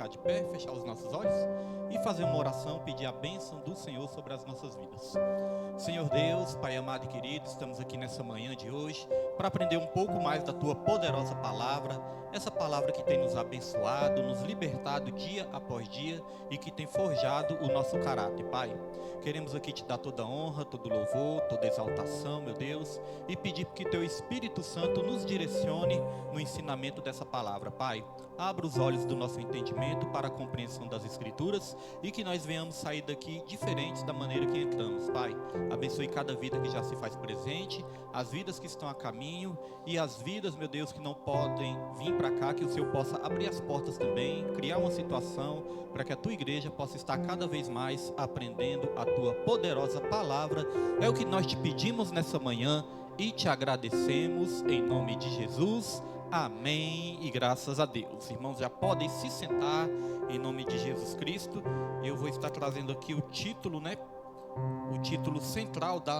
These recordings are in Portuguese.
ficar de pé, fechar os nossos olhos e fazer uma oração, pedir a bênção do Senhor sobre as nossas vidas. Senhor Deus, Pai amado e querido, estamos aqui nessa manhã de hoje para aprender um pouco mais da Tua poderosa palavra, essa palavra que tem nos abençoado, nos libertado dia após dia e que tem forjado o nosso caráter, Pai. Queremos aqui Te dar toda a honra, todo o louvor, toda a exaltação, meu Deus, e pedir que Teu Espírito Santo nos direcione no ensinamento dessa palavra, Pai. Abra os olhos do nosso entendimento para a compreensão das Escrituras e que nós venhamos sair daqui diferentes da maneira que entramos, Pai. Abençoe cada vida que já se faz presente, as vidas que estão a caminho e as vidas, meu Deus, que não podem vir para cá, que o Senhor possa abrir as portas também, criar uma situação para que a Tua igreja possa estar cada vez mais aprendendo a Tua poderosa palavra. É o que nós Te pedimos nessa manhã e Te agradecemos em nome de Jesus. Amém e graças a Deus. Irmãos, já podem se sentar em nome de Jesus Cristo. Eu vou estar trazendo aqui o título, o título central do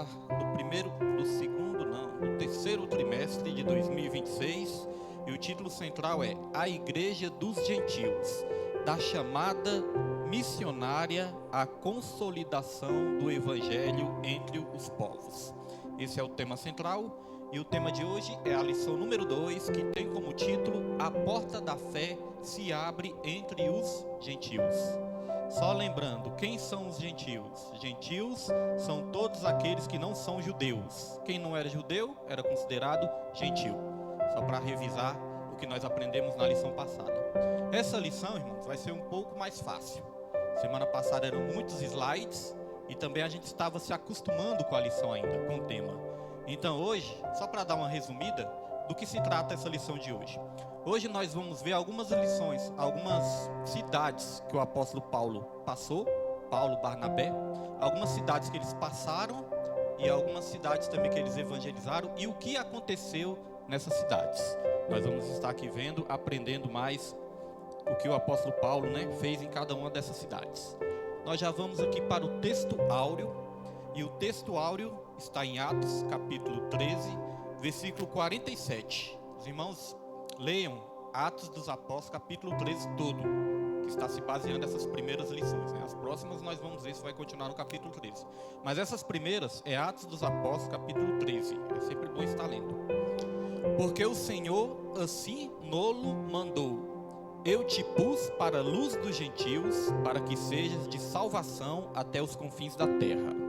terceiro trimestre de 2026. E o título central é A Igreja dos Gentios, da chamada missionária à consolidação do Evangelho entre os povos. Esse é o tema central. E o tema de hoje é a lição número 2, que tem como título A Porta da Fé se abre entre os gentios. Só lembrando, quem são os gentios? Gentios são todos aqueles que não são judeus. Quem não era judeu era considerado gentil. Só para revisar o que nós aprendemos na lição passada. Essa lição, irmãos, vai ser um pouco mais fácil. Semana passada eram muitos slides e também a gente estava se acostumando com a lição ainda, com o tema. Então hoje, só para dar uma resumida do que se trata essa lição de hoje. Hoje nós vamos ver algumas lições, algumas cidades que o apóstolo Paulo passou, Paulo, Barnabé, algumas cidades que eles passaram e algumas cidades também que eles evangelizaram e o que aconteceu nessas cidades. Nós vamos estar aqui vendo, aprendendo mais o que o apóstolo Paulo fez em cada uma dessas cidades. Nós já vamos aqui para o texto áureo, e o texto áureo está em Atos, capítulo 13, versículo 47. Os irmãos leiam Atos dos Apóstolos, capítulo 13 todo, que está se baseando nessas primeiras lições. As próximas nós vamos ver se vai continuar no capítulo 13. Mas essas primeiras é Atos dos Apóstolos, capítulo 13. É sempre bom estar lendo. Porque o Senhor assim nolo mandou. Eu te pus para a luz dos gentios, para que sejas de salvação até os confins da terra.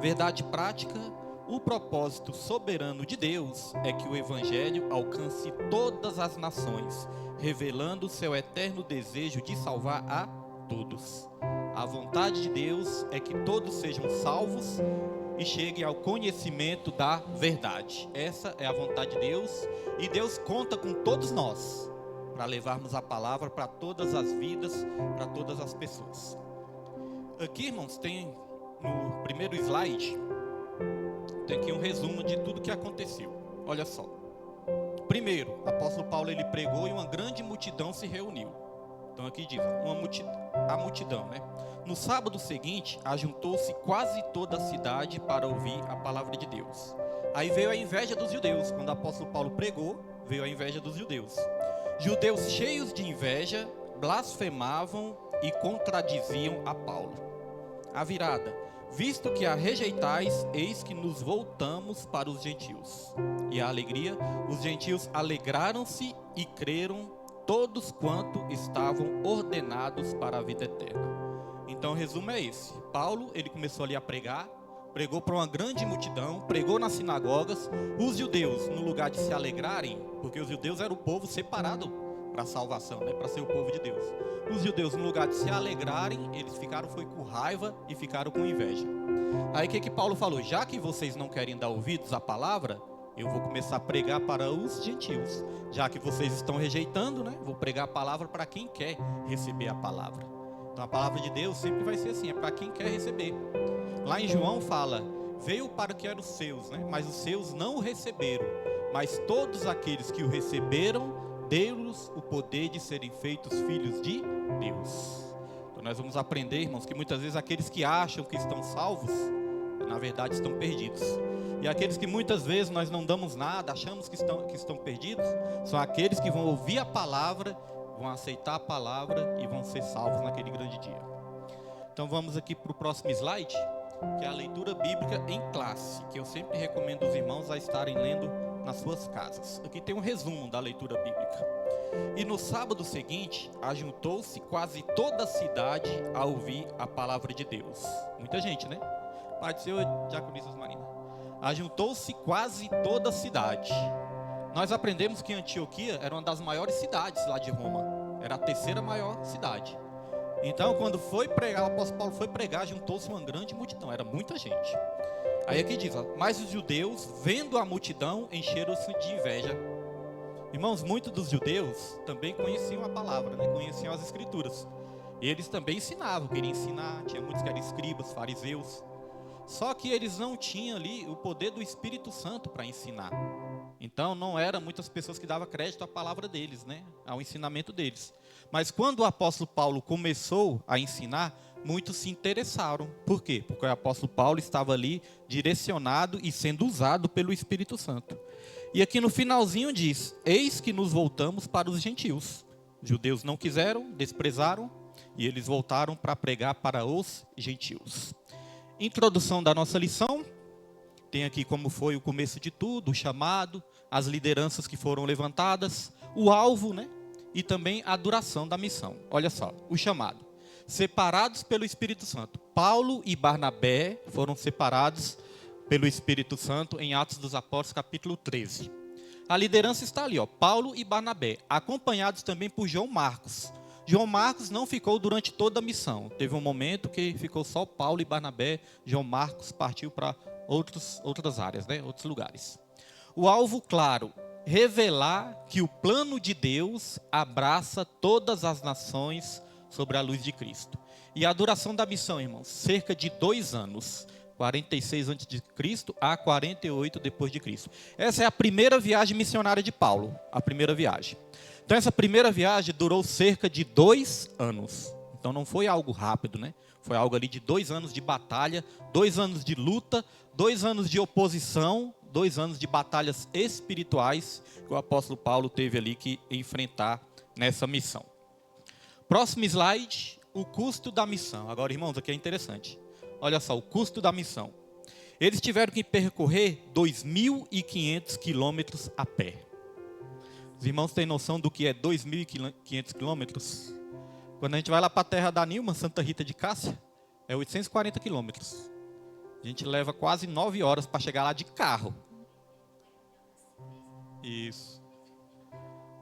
Verdade prática, o propósito soberano de Deus é que o Evangelho alcance todas as nações, revelando seu eterno desejo de salvar a todos. A vontade de Deus é que todos sejam salvos e cheguem ao conhecimento da verdade. Essa é a vontade de Deus e Deus conta com todos nós para levarmos a palavra para todas as vidas, para todas as pessoas. Aqui, irmãos, tem no primeiro slide, tem aqui um resumo de tudo que aconteceu. Olha só. Primeiro, o apóstolo Paulo ele pregou e uma grande multidão se reuniu. Então aqui diz, a multidão, No sábado seguinte, ajuntou-se quase toda a cidade para ouvir a palavra de Deus. Aí veio a inveja dos judeus. Quando o apóstolo Paulo pregou, veio a inveja dos judeus. Judeus cheios de inveja, blasfemavam e contradiziam a Paulo. A virada, visto que a rejeitais, eis que nos voltamos para os gentios. E a alegria, os gentios alegraram-se e creram todos quanto estavam ordenados para a vida eterna. Então o resumo é esse. Paulo, ele começou ali a pregar, pregou para uma grande multidão, pregou nas sinagogas. Os judeus, no lugar de se alegrarem, porque os judeus eram o povo separado para a salvação, para ser o povo de Deus. Os judeus, no lugar de se alegrarem, eles ficaram com raiva e ficaram com inveja. Aí o que Paulo falou? Já que vocês não querem dar ouvidos à palavra, eu vou começar a pregar para os gentios. Já que vocês estão rejeitando, vou pregar a palavra para quem quer receber a palavra. Então a palavra de Deus sempre vai ser assim, é para quem quer receber. Lá em João fala, veio para o que eram os seus, mas os seus não o receberam. Mas todos aqueles que o receberam, deu-lhes o poder de serem feitos filhos de Deus. Então nós vamos aprender, irmãos, que muitas vezes aqueles que acham que estão salvos, na verdade estão perdidos. E aqueles que muitas vezes nós não damos nada, achamos que estão perdidos, são aqueles que vão ouvir a palavra vão aceitar a palavra e vão ser salvos naquele grande dia. Então vamos aqui para o próximo slide, que é a leitura bíblica em classe, que eu sempre recomendo os irmãos a estarem lendo nas suas casas. Aqui tem um resumo da leitura bíblica. E no sábado seguinte, ajuntou-se quase toda a cidade a ouvir a palavra de Deus. Muita gente, né? Pai do Senhor, diaconisas Marina. Ajuntou-se quase toda a cidade. Nós aprendemos que Antioquia era uma das maiores cidades lá de Roma. Era a terceira maior cidade. Então, quando foi pregar, o apóstolo Paulo foi pregar, juntou-se uma grande multidão, era muita gente. Aí aqui diz, mas os judeus, vendo a multidão, encheram-se de inveja. Irmãos, muitos dos judeus também conheciam a palavra, né? Conheciam as escrituras. E eles também ensinavam, queriam ensinar, tinha muitos que eram escribas, fariseus. Só que eles não tinham ali o poder do Espírito Santo para ensinar. Então, não eram muitas pessoas que davam crédito à palavra deles, né? Ao ensinamento deles. Mas quando o apóstolo Paulo começou a ensinar, muitos se interessaram. Por quê? Porque o apóstolo Paulo estava ali direcionado e sendo usado pelo Espírito Santo. E aqui no finalzinho diz, eis que nos voltamos para os gentios. Os judeus não quiseram, desprezaram, e eles voltaram para pregar para os gentios. Introdução da nossa lição. Tem aqui como foi o começo de tudo, o chamado, as lideranças que foram levantadas, o alvo, né? E também a duração da missão. Olha só, o chamado. Separados pelo Espírito Santo. Paulo e Barnabé foram separados pelo Espírito Santo em Atos dos Apóstolos, capítulo 13. A liderança está ali, ó, Paulo e Barnabé, acompanhados também por João Marcos. João Marcos não ficou durante toda a missão. Teve um momento que ficou só Paulo e Barnabé. João Marcos partiu para outras áreas, né? Outros lugares. O alvo, claro, revelar que o plano de Deus abraça todas as nações sobre a luz de Cristo. E a duração da missão, irmãos, cerca de 2 anos. 46 a.C. a 48 depois de Cristo. Essa é a primeira viagem missionária de Paulo, a primeira viagem. Então essa primeira viagem durou cerca de 2 anos. Então não foi algo rápido, né? Foi algo ali de 2 anos de batalha, 2 anos de luta, 2 anos de oposição, 2 anos de batalhas espirituais que o apóstolo Paulo teve ali que enfrentar nessa missão. Próximo slide, o custo da missão. Agora, irmãos, aqui é interessante. Olha só, o custo da missão. Eles tiveram que percorrer 2.500 quilômetros a pé. Os irmãos têm noção do que é 2.500 quilômetros? Quando a gente vai lá para a terra da Nilma, Santa Rita de Cássia, é 840 quilômetros. A gente leva quase 9 horas para chegar lá de carro. Isso.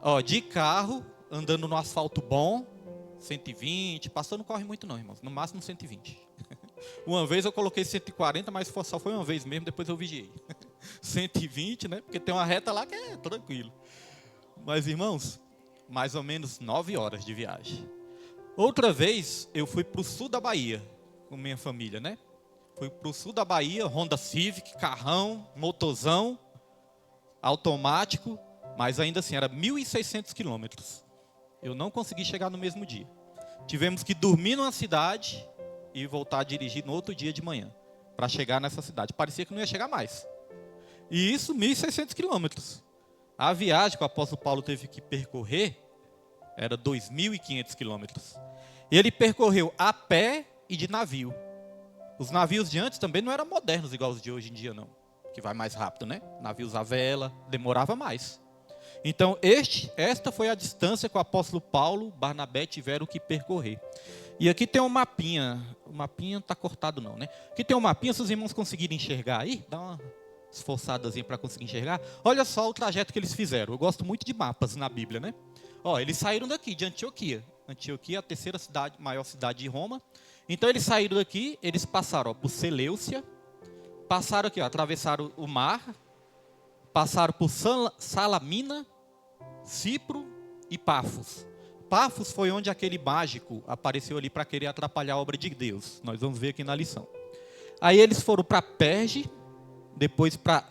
Ó, de carro, andando no asfalto bom, 120, passou não corre muito não, irmãos, no máximo 120. Uma vez eu coloquei 140, mas só foi uma vez mesmo, depois eu vigiei. 120, né? Porque tem uma reta lá que é tranquilo. Mas, irmãos, mais ou menos 9 horas de viagem. Outra vez, eu fui para o sul da Bahia, com minha família, né? Fui para o sul da Bahia, Honda Civic, carrão, motorzão, automático, mas ainda assim, era 1.600 quilômetros. Eu não consegui chegar no mesmo dia. Tivemos que dormir numa cidade e voltar a dirigir no outro dia de manhã, para chegar nessa cidade. Parecia que não ia chegar mais. E isso, 1.600 quilômetros. A viagem que o apóstolo Paulo teve que percorrer era 2.500 quilômetros. Ele percorreu a pé e de navio. Os navios de antes também não eram modernos igual os de hoje em dia, não. Que vai mais rápido, né? Navios a vela, demorava mais. Então, esta foi a distância que o apóstolo Paulo e Barnabé tiveram que percorrer. E aqui tem um mapinha. O mapinha não está cortado não, né? Aqui tem um mapinha, se os irmãos conseguirem enxergar aí, dá uma esforçadazinha para conseguir enxergar. Olha só o trajeto que eles fizeram. Eu gosto muito de mapas na Bíblia, né? Ó, eles saíram daqui, de Antioquia. Antioquia é a terceira cidade, maior cidade de Roma. Então, eles saíram daqui, eles passaram por Seleucia, passaram aqui, ó, atravessaram o mar, passaram por Salamina, Cipro e Pafos. Pafos foi onde aquele mágico apareceu ali para querer atrapalhar a obra de Deus. Nós vamos ver aqui na lição. Aí eles foram para Perge, depois para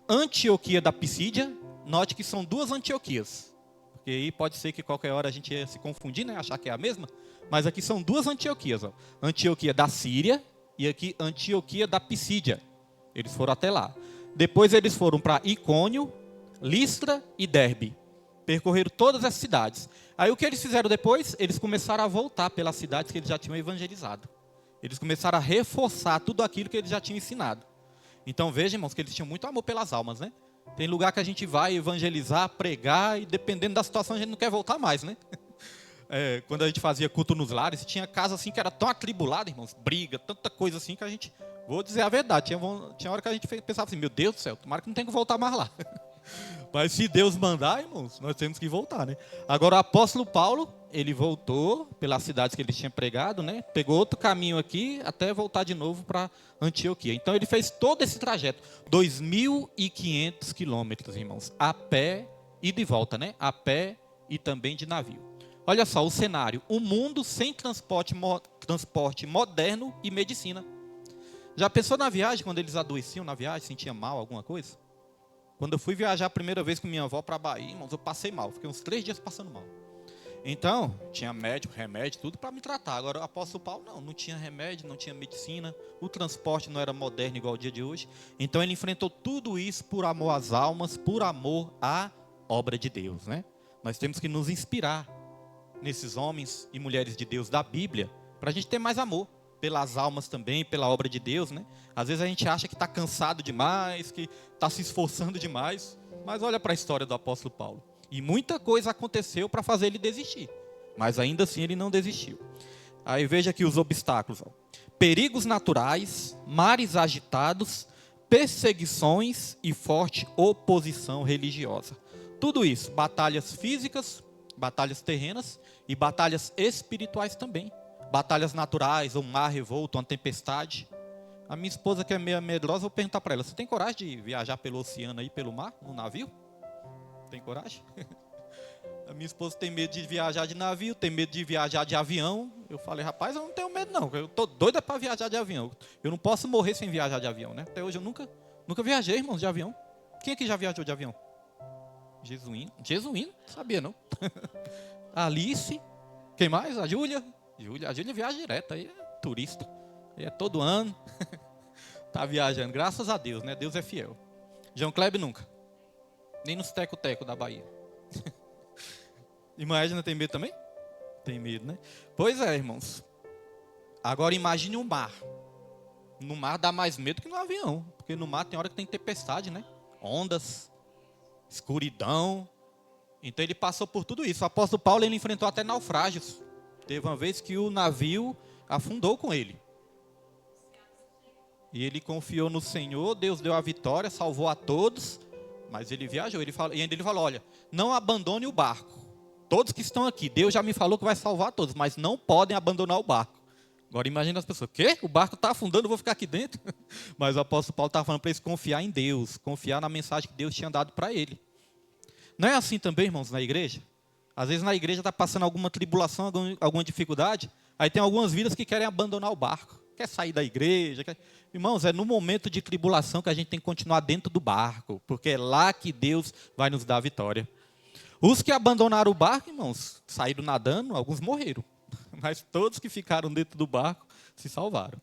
Antioquia da Pisídia. Note que são 2 Antioquias. Porque aí pode ser que qualquer hora a gente ia se confundir, né? Achar que é a mesma. Mas aqui são 2 Antioquias. Ó. Antioquia da Síria e aqui Antioquia da Pisídia. Eles foram até lá. Depois eles foram para Icônio, Listra e Derbe. Percorreram todas as cidades. Aí o que eles fizeram depois? Eles começaram a voltar pelas cidades que eles já tinham evangelizado. Eles começaram a reforçar tudo aquilo que eles já tinham ensinado. Então vejam, irmãos, que eles tinham muito amor pelas almas, né? Tem lugar que a gente vai evangelizar, pregar, e dependendo da situação a gente não quer voltar mais, né? Quando a gente fazia culto nos lares, tinha casa assim que era tão atribulada, irmãos, briga, tanta coisa assim que a gente, vou dizer a verdade, tinha hora que a gente pensava assim, meu Deus do céu, tomara que não tenha que voltar mais lá. Mas se Deus mandar, irmãos, nós temos que voltar, né? Agora o apóstolo Paulo, ele voltou pelas cidades que ele tinha pregado, né? Pegou outro caminho aqui até voltar de novo para Antioquia. Então ele fez todo esse trajeto, 2.500 quilômetros, irmãos, a pé e de volta, né? A pé e também de navio. Olha só o cenário, um mundo sem transporte moderno e medicina. Já pensou na viagem, quando eles adoeciam na viagem, sentiam mal, alguma coisa? Quando eu fui viajar a primeira vez com minha avó para a Bahia, irmãos, eu passei mal. Fiquei uns 3 dias passando mal. Então, tinha médico, remédio, tudo para me tratar. Agora, o apóstolo Paulo, não tinha remédio, não tinha medicina. O transporte não era moderno igual ao dia de hoje. Então, ele enfrentou tudo isso por amor às almas, por amor à obra de Deus, né? Nós temos que nos inspirar nesses homens e mulheres de Deus da Bíblia, para a gente ter mais amor pelas almas também, pela obra de Deus, né? Às vezes a gente acha que está cansado demais, que está se esforçando demais, mas olha para a história do apóstolo Paulo. E muita coisa aconteceu para fazer ele desistir, mas ainda assim ele não desistiu. Aí veja aqui os obstáculos. Perigos naturais, mares agitados, perseguições e forte oposição religiosa. Tudo isso, batalhas físicas, batalhas terrenas e batalhas espirituais também. Batalhas naturais, um mar revolto, uma tempestade. A minha esposa, que é meio medrosa, eu vou perguntar para ela, você tem coragem de viajar pelo oceano aí, pelo mar, no navio? Tem coragem? A minha esposa tem medo de viajar de navio, tem medo de viajar de avião. Eu falei, rapaz, eu não tenho medo não, eu estou doida para viajar de avião. Eu não posso morrer sem viajar de avião, né? Até hoje eu nunca viajei, irmãos, de avião. Quem aqui já viajou de avião? Jesuíno, sabia não? Alice, quem mais? A Júlia viaja direto, aí é turista. Aí é todo ano. Está viajando, graças a Deus, né? Deus é fiel. João Kleber nunca. Nem nos teco-teco da Bahia. Imagina, tem medo também? Tem medo, né? Pois é, irmãos. Agora imagine um mar. No mar dá mais medo que no avião. Porque no mar tem hora que tem tempestade, né? Ondas, escuridão. Então ele passou por tudo isso. O apóstolo Paulo, ele enfrentou até naufrágios. Teve uma vez que o navio afundou com ele. E ele confiou no Senhor, Deus deu a vitória, salvou a todos, mas ele viajou. E ainda ele falou, olha, não abandone o barco. Todos que estão aqui, Deus já me falou que vai salvar todos, mas não podem abandonar o barco. Agora imagina as pessoas, quê? O barco está afundando, eu vou ficar aqui dentro? Mas o apóstolo Paulo estava falando para eles confiar em Deus, confiar na mensagem que Deus tinha dado para ele. Não é assim também, irmãos, na igreja? Às vezes na igreja está passando alguma tribulação, alguma dificuldade, aí tem algumas vidas que querem abandonar o barco, quer sair da igreja. Irmãos, é no momento de tribulação que a gente tem que continuar dentro do barco, porque é lá que Deus vai nos dar a vitória. Os que abandonaram o barco, irmãos, saíram nadando, alguns morreram, mas todos que ficaram dentro do barco se salvaram.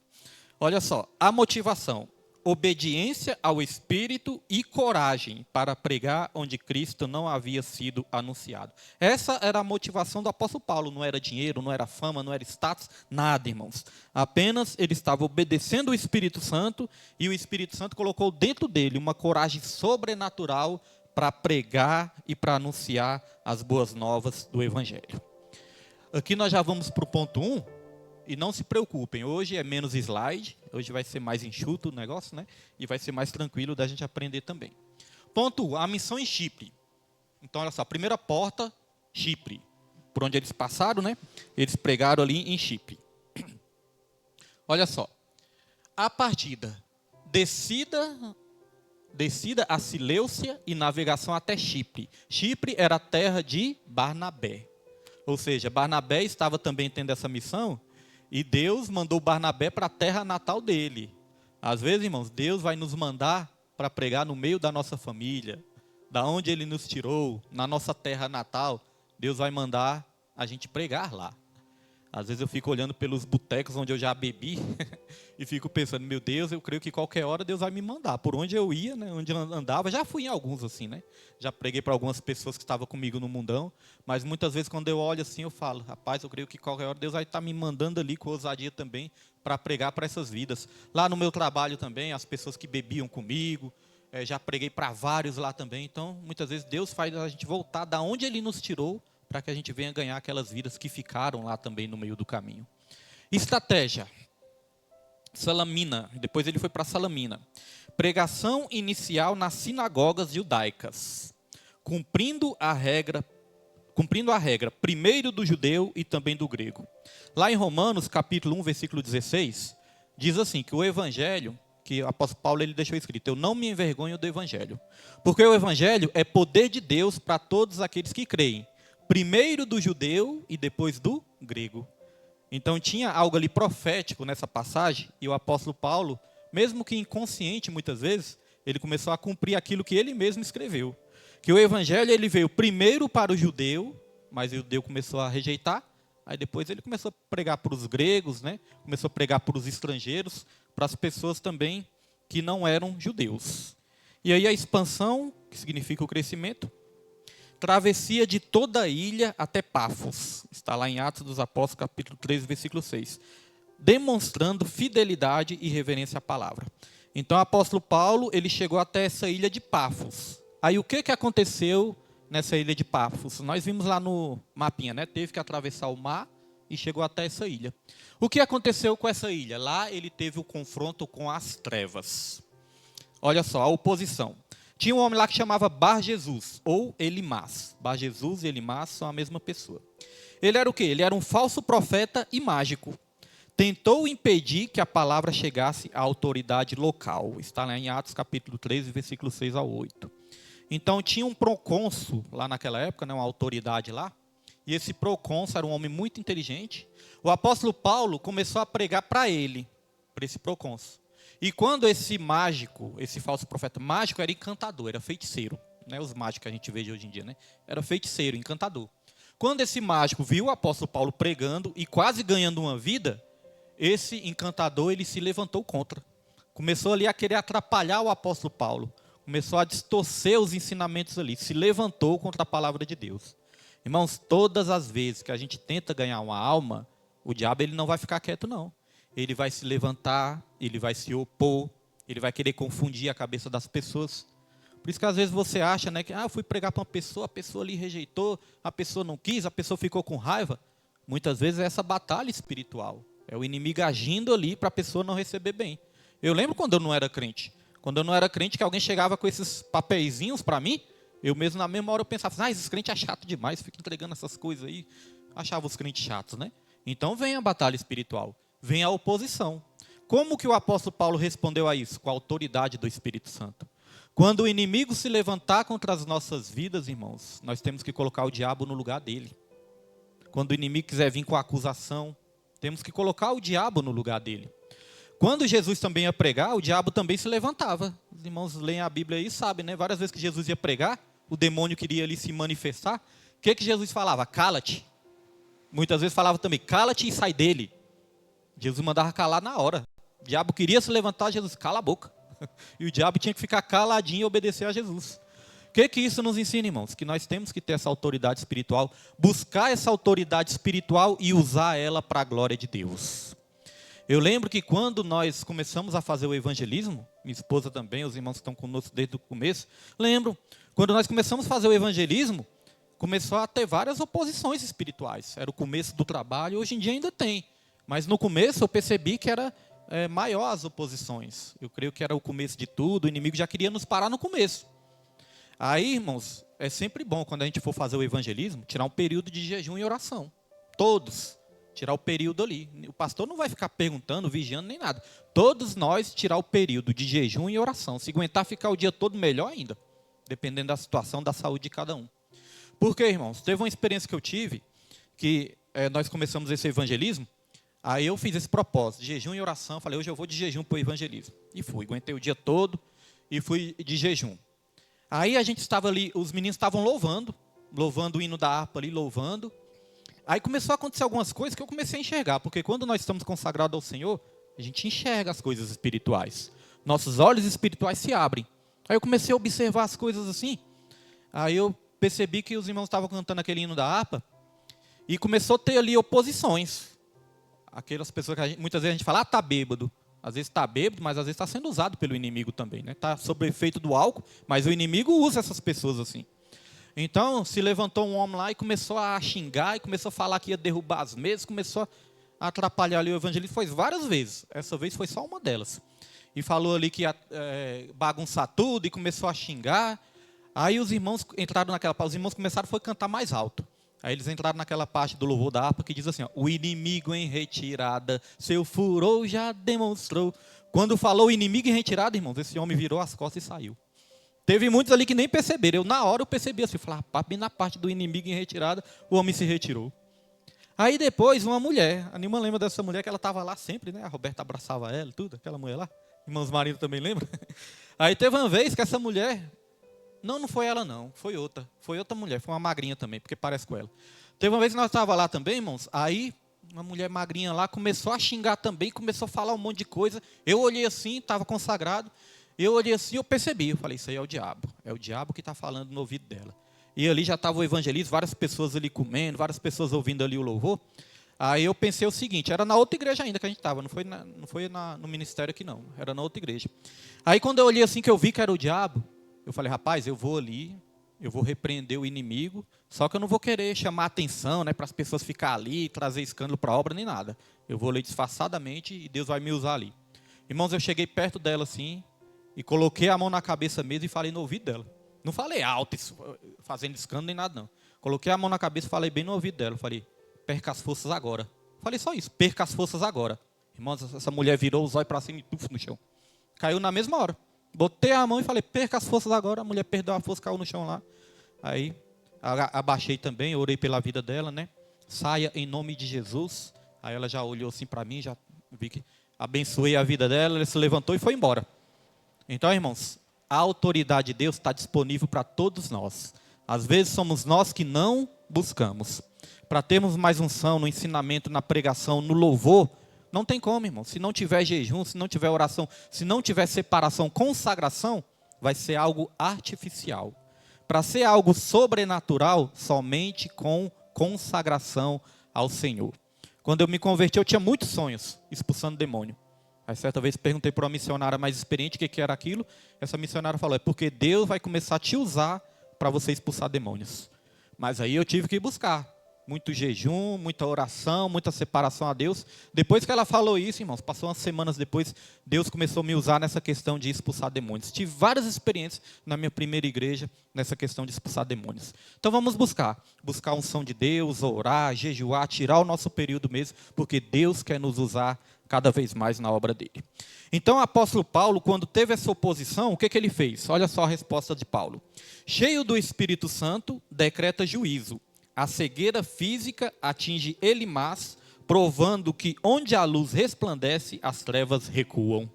Olha só, a motivação. Obediência ao Espírito e coragem para pregar onde Cristo não havia sido anunciado. Essa era a motivação do apóstolo Paulo. Não era dinheiro, não era fama, não era status, nada, irmãos. Apenas ele estava obedecendo o Espírito Santo e o Espírito Santo colocou dentro dele uma coragem sobrenatural para pregar e para anunciar as boas novas do Evangelho. Aqui nós já vamos para o ponto 1. E não se preocupem, hoje é menos slide, hoje vai ser mais enxuto o negócio, né? E vai ser mais tranquilo da gente aprender também. Ponto 1, a missão em Chipre. Então, olha só, a primeira porta, Chipre. Por onde eles passaram, né? Eles pregaram ali em Chipre. Olha só, a partida, descida a Cileucia e navegação até Chipre. Chipre era a terra de Barnabé. Ou seja, Barnabé estava também tendo essa missão. E Deus mandou Barnabé para a terra natal dele. Às vezes, irmãos, Deus vai nos mandar para pregar no meio da nossa família, da onde Ele nos tirou, na nossa terra natal. Deus vai mandar a gente pregar lá. Às vezes eu fico olhando pelos botecos onde eu já bebi e fico pensando, meu Deus, eu creio que qualquer hora Deus vai me mandar. Por onde eu ia, né, onde eu andava, já fui em alguns assim, né? Já preguei para algumas pessoas que estavam comigo no mundão, mas muitas vezes quando eu olho assim, eu falo, rapaz, eu creio que qualquer hora Deus vai estar me mandando ali com ousadia também para pregar para essas vidas. Lá no meu trabalho também, as pessoas que bebiam comigo, já preguei para vários lá também. Então, muitas vezes Deus faz a gente voltar da onde Ele nos tirou, para que a gente venha ganhar aquelas vidas que ficaram lá também no meio do caminho. Estratégia. Salamina. Depois ele foi para Salamina. Pregação inicial nas sinagogas judaicas. Cumprindo a regra, primeiro do judeu e também do grego. Lá em Romanos, capítulo 1, versículo 16, diz assim, que o evangelho, que o apóstolo Paulo ele deixou escrito, eu não me envergonho do evangelho, porque o evangelho é poder de Deus para todos aqueles que creem, primeiro do judeu e depois do grego. Então tinha algo ali profético nessa passagem, e o apóstolo Paulo, mesmo que inconsciente muitas vezes, ele começou a cumprir aquilo que ele mesmo escreveu. Que o evangelho ele veio primeiro para o judeu, mas o judeu começou a rejeitar, aí depois ele começou a pregar para os gregos, né? Começou a pregar para os estrangeiros, para as pessoas também que não eram judeus. E aí a expansão, que significa o crescimento, travessia de toda a ilha até Pafos. Está lá em Atos dos Apóstolos, capítulo 13, versículo 6. Demonstrando fidelidade e reverência à palavra. Então, o apóstolo Paulo, ele chegou até essa ilha de Pafos. Aí, o que aconteceu nessa ilha de Pafos? Nós vimos lá no mapinha, né? Teve que atravessar o mar e chegou até essa ilha. O que aconteceu com essa ilha? Lá, ele teve o confronto com as trevas. Olha só, a oposição. Tinha um homem lá que chamava Bar Jesus, ou Elimas. Bar Jesus e Elimas são a mesma pessoa. Ele era o quê? Ele era um falso profeta e mágico. Tentou impedir que a palavra chegasse à autoridade local. Está lá em Atos capítulo 13, versículo 6 ao 8. Então tinha um procônsul lá naquela época, né, uma autoridade lá. E esse procônsul era um homem muito inteligente. O apóstolo Paulo começou a pregar para ele, para esse procônsul. E quando esse mágico, esse falso profeta mágico, era encantador, era feiticeiro. Né, os mágicos que a gente vê de hoje em dia, né? Era feiticeiro, encantador. Quando esse mágico viu o apóstolo Paulo pregando e quase ganhando uma vida, esse encantador ele se levantou contra. Começou ali a querer atrapalhar o apóstolo Paulo. Começou a distorcer os ensinamentos ali. Se levantou contra a palavra de Deus. Irmãos, todas as vezes que a gente tenta ganhar uma alma, o diabo ele não vai ficar quieto, não. Ele vai se levantar, ele vai se opor, ele vai querer confundir a cabeça das pessoas. Por isso que às vezes você acha, né, que eu fui pregar para uma pessoa, a pessoa ali rejeitou, a pessoa não quis, a pessoa ficou com raiva. Muitas vezes é essa batalha espiritual. É o inimigo agindo ali para a pessoa não receber bem. Eu lembro quando eu não era crente. Quando eu não era crente, que alguém chegava com esses papeizinhos para mim, eu mesmo na mesma hora eu pensava, esses crentes é chato demais, fica entregando essas coisas aí. Achava os crentes chatos, né? Então vem a batalha espiritual, vem a oposição. Como que o apóstolo Paulo respondeu a isso? Com a autoridade do Espírito Santo. Quando o inimigo se levantar contra as nossas vidas, irmãos, nós temos que colocar o diabo no lugar dele. Quando o inimigo quiser vir com a acusação, temos que colocar o diabo no lugar dele. Quando Jesus também ia pregar, o diabo também se levantava. Os irmãos leem a Bíblia aí e sabem, né? Várias vezes que Jesus ia pregar, o demônio queria ali se manifestar. O que Jesus falava? Cala-te. Muitas vezes falava também, cala-te e sai dele. Jesus mandava calar na hora. O diabo queria se levantar, Jesus, cala a boca. E o diabo tinha que ficar caladinho e obedecer a Jesus. O que isso nos ensina, irmãos? Que nós temos que ter essa autoridade espiritual, buscar essa autoridade espiritual e usar ela para a glória de Deus. Eu lembro que quando nós começamos a fazer o evangelismo, minha esposa também, os irmãos que estão conosco desde o começo, lembro, quando nós começamos a fazer o evangelismo, começou a ter várias oposições espirituais. Era o começo do trabalho, hoje em dia ainda tem. Mas no começo eu percebi que era maior as oposições. Eu creio que era o começo de tudo, o inimigo já queria nos parar no começo. Aí, irmãos, é sempre bom quando a gente for fazer o evangelismo, tirar um período de jejum e oração. Todos. Tirar o período ali. O pastor não vai ficar perguntando, vigiando, nem nada. Todos nós tirar o período de jejum e oração. Se aguentar ficar o dia todo, melhor ainda. Dependendo da situação, da saúde de cada um. Por quê, irmãos? Teve uma experiência que eu tive, que nós começamos esse evangelismo, aí eu fiz esse propósito, de jejum e oração. Falei, hoje eu vou de jejum para o evangelismo. E fui, aguentei o dia todo e fui de jejum. Aí a gente estava ali, os meninos estavam louvando o hino da harpa ali, louvando. Aí começou a acontecer algumas coisas que eu comecei a enxergar, porque quando nós estamos consagrados ao Senhor, a gente enxerga as coisas espirituais. Nossos olhos espirituais se abrem. Aí eu comecei a observar as coisas assim. Aí eu percebi que os irmãos estavam cantando aquele hino da harpa e começou a ter ali oposições. Aquelas pessoas que muitas vezes a gente fala, está bêbado. Às vezes está bêbado, mas às vezes está sendo usado pelo inimigo também. Está sob efeito do álcool, mas o inimigo usa essas pessoas assim. Então, se levantou um homem lá e começou a xingar, e começou a falar que ia derrubar as mesas, começou a atrapalhar ali o evangelismo. Foi várias vezes. Essa vez foi só uma delas. E falou ali que ia bagunçar tudo, e começou a xingar. Aí os irmãos entraram naquela parte, os irmãos começaram a cantar mais alto. Aí eles entraram naquela parte do louvor da harpa que diz assim, ó, o inimigo em retirada, seu furor já demonstrou. Quando falou inimigo em retirada, irmãos, esse homem virou as costas e saiu. Teve muitos ali que nem perceberam. Na hora eu percebi assim, falei, bem na parte do inimigo em retirada, o homem se retirou. Aí depois uma mulher, a Nilma lembra dessa mulher que ela estava lá sempre, né? A Roberta abraçava ela, tudo, aquela mulher lá. Irmãos Marido também lembra? Aí teve uma vez que essa mulher, não foi ela não, foi outra mulher, foi uma magrinha também, porque parece com ela. Teve uma vez que nós estávamos lá também, irmãos, aí uma mulher magrinha lá começou a xingar também, começou a falar um monte de coisa. Eu olhei assim, estava consagrado. Eu olhei assim, eu percebi, eu falei, isso aí é o diabo que está falando no ouvido dela. E ali já estava o evangelista, várias pessoas ali comendo, várias pessoas ouvindo ali o louvor. Aí eu pensei o seguinte, era na outra igreja ainda que a gente estava, não foi no ministério aqui não, era na outra igreja. Aí quando eu olhei assim, que eu vi que era o diabo, eu falei, rapaz, eu vou ali, eu vou repreender o inimigo, só que eu não vou querer chamar atenção, né, para as pessoas ficarem ali, trazer escândalo para a obra, nem nada. Eu vou ali disfarçadamente e Deus vai me usar ali. Irmãos, eu cheguei perto dela assim, e coloquei a mão na cabeça mesmo e falei no ouvido dela. Não falei alto, fazendo escândalo nem nada, não. Coloquei a mão na cabeça e falei bem no ouvido dela. Falei, perca as forças agora. Falei só isso, perca as forças agora. Irmãos, essa mulher virou os olhos para cima e tuf no chão. Caiu na mesma hora. Botei a mão e falei, perca as forças agora. A mulher perdeu a força, caiu no chão lá. Aí, abaixei também, orei pela vida dela, né? Saia em nome de Jesus. Aí ela já olhou assim para mim, já vi que abençoei a vida dela. Ela se levantou e foi embora. Então, irmãos, a autoridade de Deus está disponível para todos nós. Às vezes somos nós que não buscamos. Para termos mais unção no ensinamento, na pregação, no louvor, não tem como, irmão. Se não tiver jejum, se não tiver oração, se não tiver separação, consagração, vai ser algo artificial. Para ser algo sobrenatural, somente com consagração ao Senhor. Quando eu me converti, eu tinha muitos sonhos, expulsando demônio. Aí certa vez perguntei para uma missionária mais experiente o que era aquilo. Essa missionária falou, é porque Deus vai começar a te usar para você expulsar demônios. Mas aí eu tive que buscar. Muito jejum, muita oração, muita separação a Deus. Depois que ela falou isso, irmãos, passou umas semanas depois, Deus começou a me usar nessa questão de expulsar demônios. Tive várias experiências na minha primeira igreja, nessa questão de expulsar demônios. Então vamos buscar a unção de Deus, orar, jejuar, tirar o nosso período mesmo, porque Deus quer nos usar cada vez mais na obra dele. Então o apóstolo Paulo, quando teve essa oposição, o que ele fez? Olha só a resposta de Paulo. Cheio do Espírito Santo, decreta juízo. A cegueira física atinge Elimás, provando que onde a luz resplandece, as trevas recuam.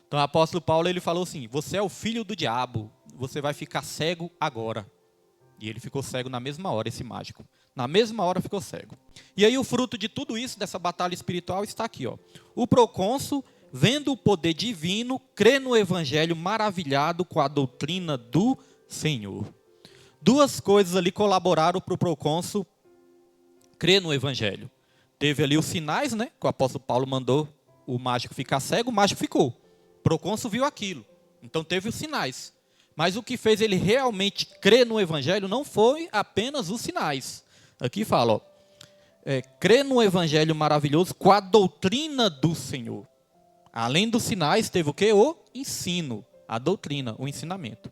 Então o apóstolo Paulo ele falou assim, você é o filho do diabo, você vai ficar cego agora. E ele ficou cego na mesma hora, esse mágico. Na mesma hora ficou cego. E aí o fruto de tudo isso, dessa batalha espiritual, está aqui. Ó. O procônsul, vendo o poder divino, crê no evangelho maravilhado com a doutrina do Senhor. Duas coisas ali colaboraram para o procônsul crer no evangelho. Teve ali os sinais, né? Que o apóstolo Paulo mandou o mágico ficar cego, o mágico ficou. O procônsul viu aquilo. Então teve os sinais. Mas o que fez ele realmente crer no evangelho não foi apenas os sinais. Aqui fala, ó, crer no evangelho maravilhoso com a doutrina do Senhor. Além dos sinais, teve o quê? O ensino, a doutrina, o ensinamento.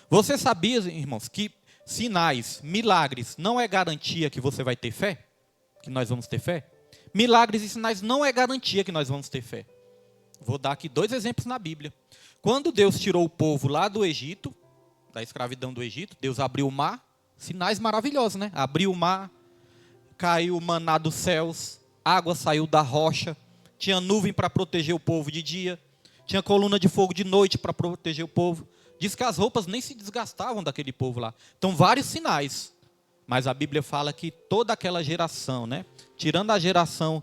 Você sabia, irmãos, que sinais, milagres, não é garantia que você vai ter fé? Que nós vamos ter fé? Milagres e sinais não é garantia que nós vamos ter fé. Vou dar aqui 2 exemplos na Bíblia. Quando Deus tirou o povo lá do Egito, da escravidão do Egito, Deus abriu o mar, sinais maravilhosos, né? Abriu o mar, caiu o maná dos céus, água saiu da rocha, tinha nuvem para proteger o povo de dia, tinha coluna de fogo de noite para proteger o povo. Diz que as roupas nem se desgastavam daquele povo lá. Então, vários sinais. mas a Bíblia fala que toda aquela geração, né, tirando a geração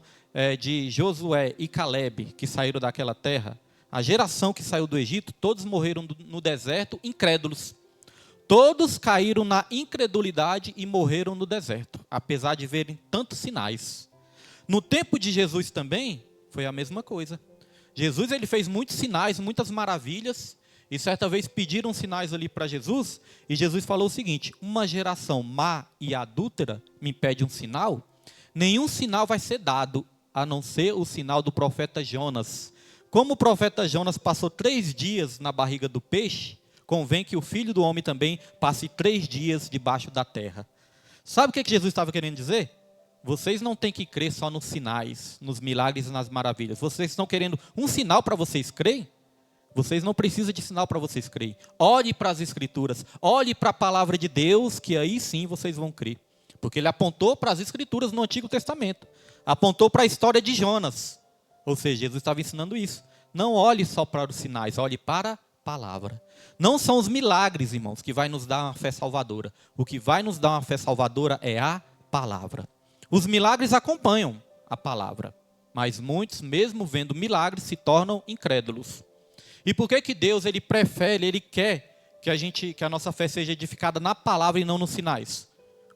de Josué e Caleb, que saíram daquela terra, a geração que saiu do Egito, todos morreram no deserto incrédulos. Todos caíram na incredulidade e morreram no deserto, apesar de verem tantos sinais. No tempo de Jesus também, foi a mesma coisa. Jesus ele fez muitos sinais, muitas maravilhas, e certa vez pediram sinais ali para Jesus, e Jesus falou o seguinte: uma geração má e adúltera me pede um sinal, nenhum sinal vai ser dado, a não ser o sinal do profeta Jonas. Como o profeta Jonas passou 3 dias na barriga do peixe, convém que o Filho do Homem também passe 3 dias debaixo da terra. Sabe o que Jesus estava querendo dizer? Vocês não têm que crer só nos sinais, nos milagres e nas maravilhas. Vocês estão querendo um sinal para vocês crerem? Vocês não precisam de sinal para vocês crerem. Olhe para as Escrituras, olhe para a palavra de Deus, que aí sim vocês vão crer. Porque ele apontou para as Escrituras no Antigo Testamento. Apontou para a história de Jonas. Ou seja, Jesus estava ensinando isso. Não olhe só para os sinais, olhe para a palavra. Não são os milagres, irmãos, que vai nos dar uma fé salvadora. O que vai nos dar uma fé salvadora é a palavra. Os milagres acompanham a palavra. Mas muitos, mesmo vendo milagres, se tornam incrédulos. E por que Deus ele prefere, ele quer que a nossa fé seja edificada na palavra e não nos sinais?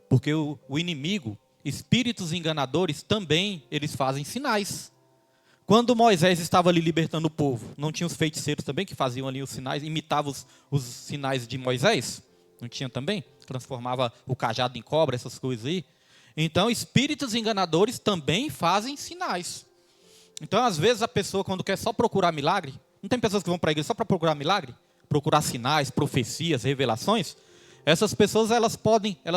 Porque o inimigo, espíritos enganadores, também eles fazem sinais. Quando Moisés estava ali libertando o povo, não tinha os feiticeiros também que faziam ali os sinais, imitavam os sinais de Moisés? Não tinha também? Transformava o cajado em cobra, essas coisas aí. Então, espíritos enganadores também fazem sinais. Então, às vezes, a pessoa, quando quer só procurar milagre, não tem pessoas que vão para a igreja só para procurar milagre? Procurar sinais, profecias, revelações? Essas pessoas, elas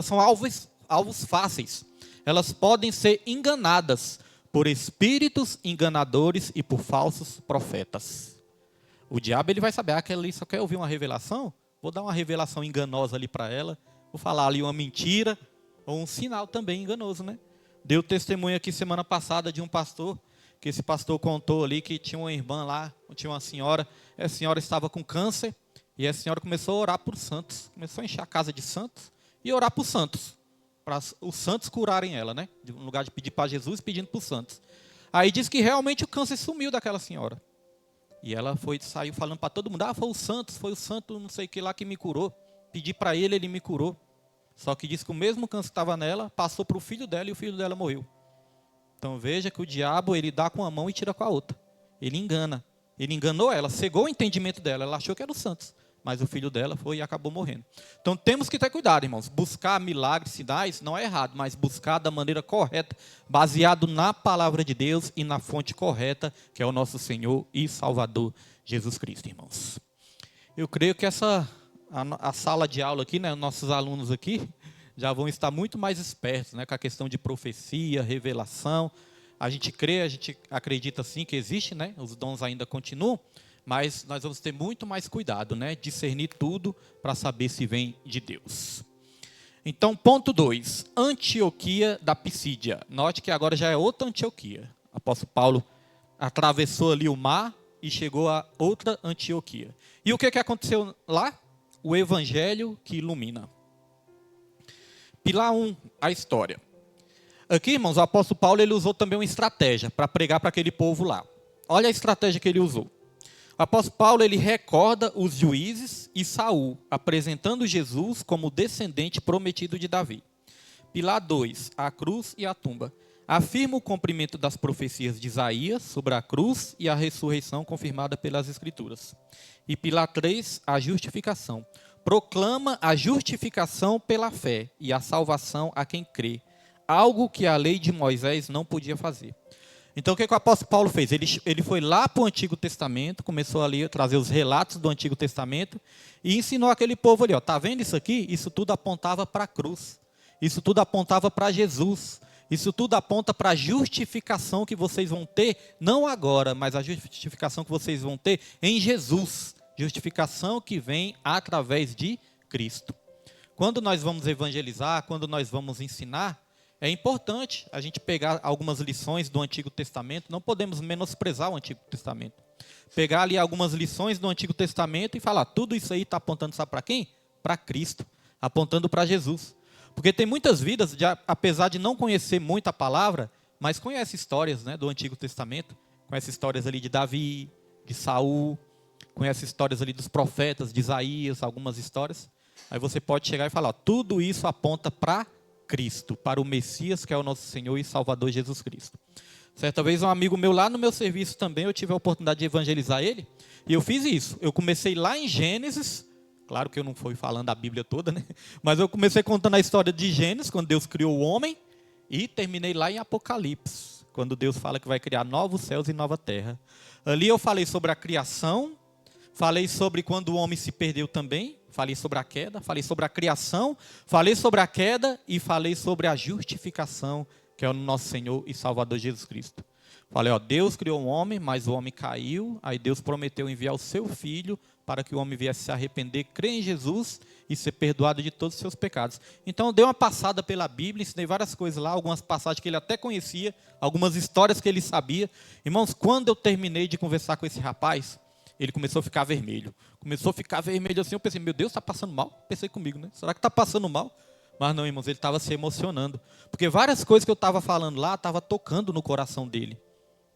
são alvos fáceis. Elas podem ser enganadas por espíritos enganadores e por falsos profetas. O diabo ele vai saber, aquela ali só quer ouvir uma revelação? Vou dar uma revelação enganosa ali para ela, vou falar ali uma mentira, ou um sinal também enganoso, né? Deu testemunho aqui semana passada de um pastor, que esse pastor contou ali que tinha uma irmã lá, tinha uma senhora, essa senhora estava com câncer, e a senhora começou a orar por santos, começou a encher a casa de santos, e orar por santos, para os santos curarem ela, né? No lugar de pedir para Jesus, pedindo para os santos. Aí diz que realmente o câncer sumiu daquela senhora. E ela saiu falando para todo mundo, foi o santo não sei o que lá que me curou. Pedi para ele me curou. Só que diz que o mesmo câncer que estava nela, passou para o filho dela e o filho dela morreu. Então veja que o diabo, ele dá com a mão e tira com a outra. Ele engana. Ele enganou ela, cegou o entendimento dela, ela achou que era o santos. Mas o filho dela foi e acabou morrendo. Então temos que ter cuidado, irmãos. Buscar milagres, sinais, não é errado, mas buscar da maneira correta, baseado na palavra de Deus e na fonte correta, que é o nosso Senhor e Salvador Jesus Cristo, irmãos. Eu creio que a sala de aula aqui, né, nossos alunos aqui, já vão estar muito mais espertos, né, com a questão de profecia, revelação. A gente crê, a gente acredita sim que existe, né, os dons ainda continuam, mas nós vamos ter muito mais cuidado, né? Discernir tudo para saber se vem de Deus. Então, ponto 2. Antioquia da Pisídia. Note que agora já é outra Antioquia. O apóstolo Paulo atravessou ali o mar e chegou a outra Antioquia. E o que aconteceu lá? O evangelho que ilumina. Pilar 1, a história. Aqui, irmãos, o apóstolo Paulo ele usou também uma estratégia para pregar para aquele povo lá. Olha a estratégia que ele usou. O apóstolo Paulo ele recorda os juízes e Saul, apresentando Jesus como descendente prometido de Davi. Pilar 2, a cruz e a tumba. Afirma o cumprimento das profecias de Isaías sobre a cruz e a ressurreição confirmada pelas Escrituras. E pilar 3, a justificação. Proclama a justificação pela fé e a salvação a quem crê, algo que a lei de Moisés não podia fazer. Então, o que o apóstolo Paulo fez? Ele foi lá para o Antigo Testamento, começou ali a trazer os relatos do Antigo Testamento e ensinou aquele povo ali, está vendo isso aqui? Isso tudo apontava para a cruz, isso tudo apontava para Jesus, isso tudo aponta para a justificação que vocês vão ter, não agora, mas a justificação que vocês vão ter em Jesus, justificação que vem através de Cristo. Quando nós vamos evangelizar, quando nós vamos ensinar, é importante a gente pegar algumas lições do Antigo Testamento, não podemos menosprezar o Antigo Testamento. Pegar ali algumas lições do Antigo Testamento e falar, tudo isso aí está apontando, sabe para quem? Para Cristo, apontando para Jesus. Porque tem muitas vidas, apesar de não conhecer muito a palavra, mas conhece histórias, né, do Antigo Testamento, conhece histórias ali de Davi, de Saul, conhece histórias ali dos profetas, de Isaías, algumas histórias. Aí você pode chegar e falar, ó, tudo isso aponta para Cristo, para o Messias, que é o nosso Senhor e Salvador Jesus Cristo. Certa vez um amigo meu lá no meu serviço também, eu tive a oportunidade de evangelizar ele, e eu fiz isso. Eu comecei lá em Gênesis, claro que eu não fui falando a Bíblia toda, né? Mas eu comecei contando a história de Gênesis, quando Deus criou o homem, e terminei lá em Apocalipse, quando Deus fala que vai criar novos céus e nova terra. Ali eu falei sobre a criação, falei sobre quando o homem se perdeu também, falei sobre a queda, falei sobre a criação, falei sobre a queda e falei sobre a justificação, que é o nosso Senhor e Salvador Jesus Cristo. Falei, ó, Deus criou um homem, mas o homem caiu, aí Deus prometeu enviar o seu filho para que o homem viesse se arrepender, crer em Jesus e ser perdoado de todos os seus pecados. Então eu dei uma passada pela Bíblia, ensinei várias coisas lá, algumas passagens que ele até conhecia, algumas histórias que ele sabia. Irmãos, quando eu terminei de conversar com esse rapaz, ele começou a ficar vermelho. Começou a ficar vermelho assim, eu pensei, meu Deus, está passando mal? Pensei comigo, né? Será que está passando mal? Mas não, irmãos, ele estava se emocionando. Porque várias coisas que eu estava falando lá, estava tocando no coração dele.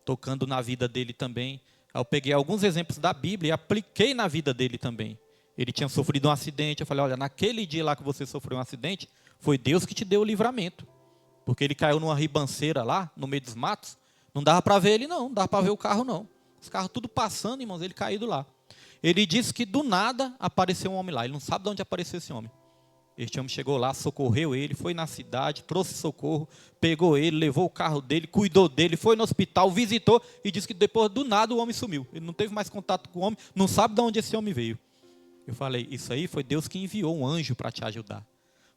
Tocando na vida dele também. Aí eu peguei alguns exemplos da Bíblia e apliquei na vida dele também. Ele tinha sofrido um acidente. Eu falei, olha, naquele dia lá que você sofreu um acidente, foi Deus que te deu o livramento. Porque ele caiu numa ribanceira lá, no meio dos matos. Não dava para ver ele não, não dava para ver o carro não. Os carros tudo passando, irmãos, ele caído lá. Ele disse que do nada apareceu um homem lá. Ele não sabe de onde apareceu esse homem. Este homem chegou lá, socorreu ele, foi na cidade, trouxe socorro, pegou ele, levou o carro dele, cuidou dele, foi no hospital, visitou e disse que depois do nada o homem sumiu. Ele não teve mais contato com o homem, não sabe de onde esse homem veio. Eu falei, isso aí foi Deus que enviou um anjo para te ajudar.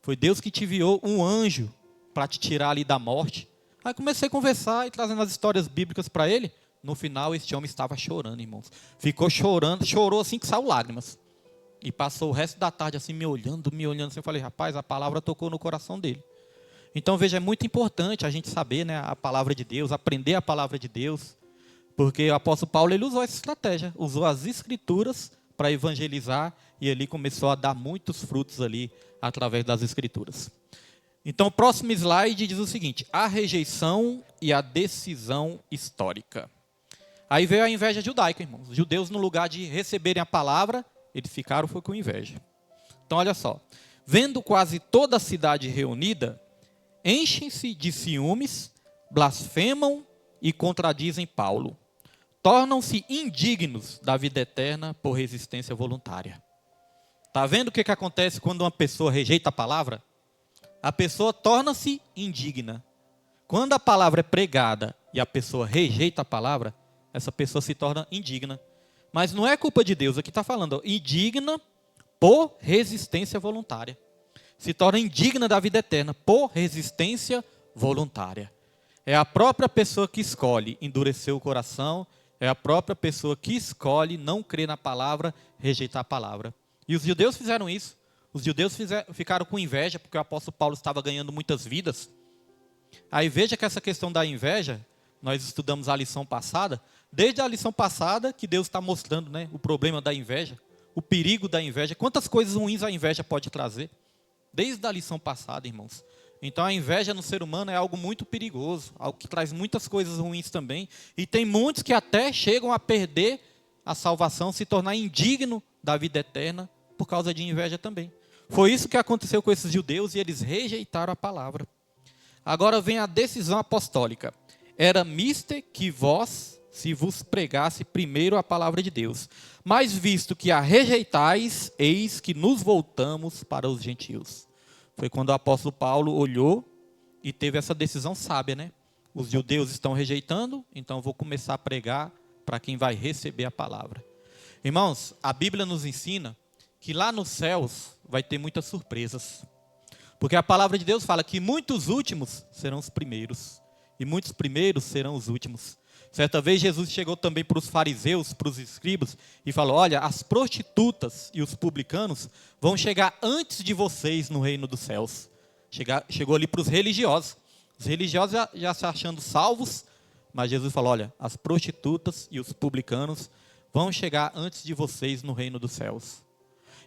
Foi Deus que te enviou um anjo para te tirar ali da morte. Aí comecei a conversar e trazendo as histórias bíblicas para ele. No final, este homem estava chorando, irmãos. Ficou chorando, chorou assim que saiu lágrimas. E passou o resto da tarde assim, me olhando assim. Eu falei, rapaz, a palavra tocou no coração dele. Então, veja, é muito importante a gente saber, né, a palavra de Deus, aprender a palavra de Deus. Porque o apóstolo Paulo, ele usou essa estratégia. Usou as escrituras para evangelizar. E ali começou a dar muitos frutos ali, através das escrituras. Então, o próximo slide diz o seguinte, a rejeição e a decisão histórica. Aí veio a inveja judaica, irmãos. Os judeus, no lugar de receberem a palavra, eles ficaram foi com inveja. Então, olha só. Vendo quase toda a cidade reunida, enchem-se de ciúmes, blasfemam e contradizem Paulo. Tornam-se indignos da vida eterna por resistência voluntária. Está vendo o que acontece quando uma pessoa rejeita a palavra? A pessoa torna-se indigna. Quando a palavra é pregada e a pessoa rejeita a palavra, essa pessoa se torna indigna. Mas não é culpa de Deus, aqui está falando, indigna por resistência voluntária. Se torna indigna da vida eterna por resistência voluntária. É a própria pessoa que escolhe endurecer o coração, é a própria pessoa que escolhe não crer na palavra, rejeitar a palavra. E os judeus fizeram isso. Os judeus ficaram com inveja, porque o apóstolo Paulo estava ganhando muitas vidas. Aí veja que essa questão da inveja, nós estudamos a lição passada, desde a lição passada que Deus está mostrando, né, o problema da inveja, o perigo da inveja, quantas coisas ruins a inveja pode trazer. Desde a lição passada, irmãos. Então a inveja no ser humano é algo muito perigoso, algo que traz muitas coisas ruins também. E tem muitos que até chegam a perder a salvação, se tornar indigno da vida eterna, por causa de inveja também. Foi isso que aconteceu com esses judeus e eles rejeitaram a palavra. Agora vem a decisão apostólica. Era mister que vós se vos pregasse primeiro a palavra de Deus. Mas visto que a rejeitais, eis que nos voltamos para os gentios. Foi quando o apóstolo Paulo olhou e teve essa decisão sábia, né? Os judeus estão rejeitando, então eu vou começar a pregar para quem vai receber a palavra. Irmãos, a Bíblia nos ensina que lá nos céus vai ter muitas surpresas. Porque a palavra de Deus fala que muitos últimos serão os primeiros. E muitos primeiros serão os últimos. Certa vez Jesus chegou também para os fariseus, para os escribas, e falou, olha, as prostitutas e os publicanos vão chegar antes de vocês no reino dos céus. Chegou ali para os religiosos. Os religiosos já se achando salvos, mas Jesus falou, olha, as prostitutas e os publicanos vão chegar antes de vocês no reino dos céus.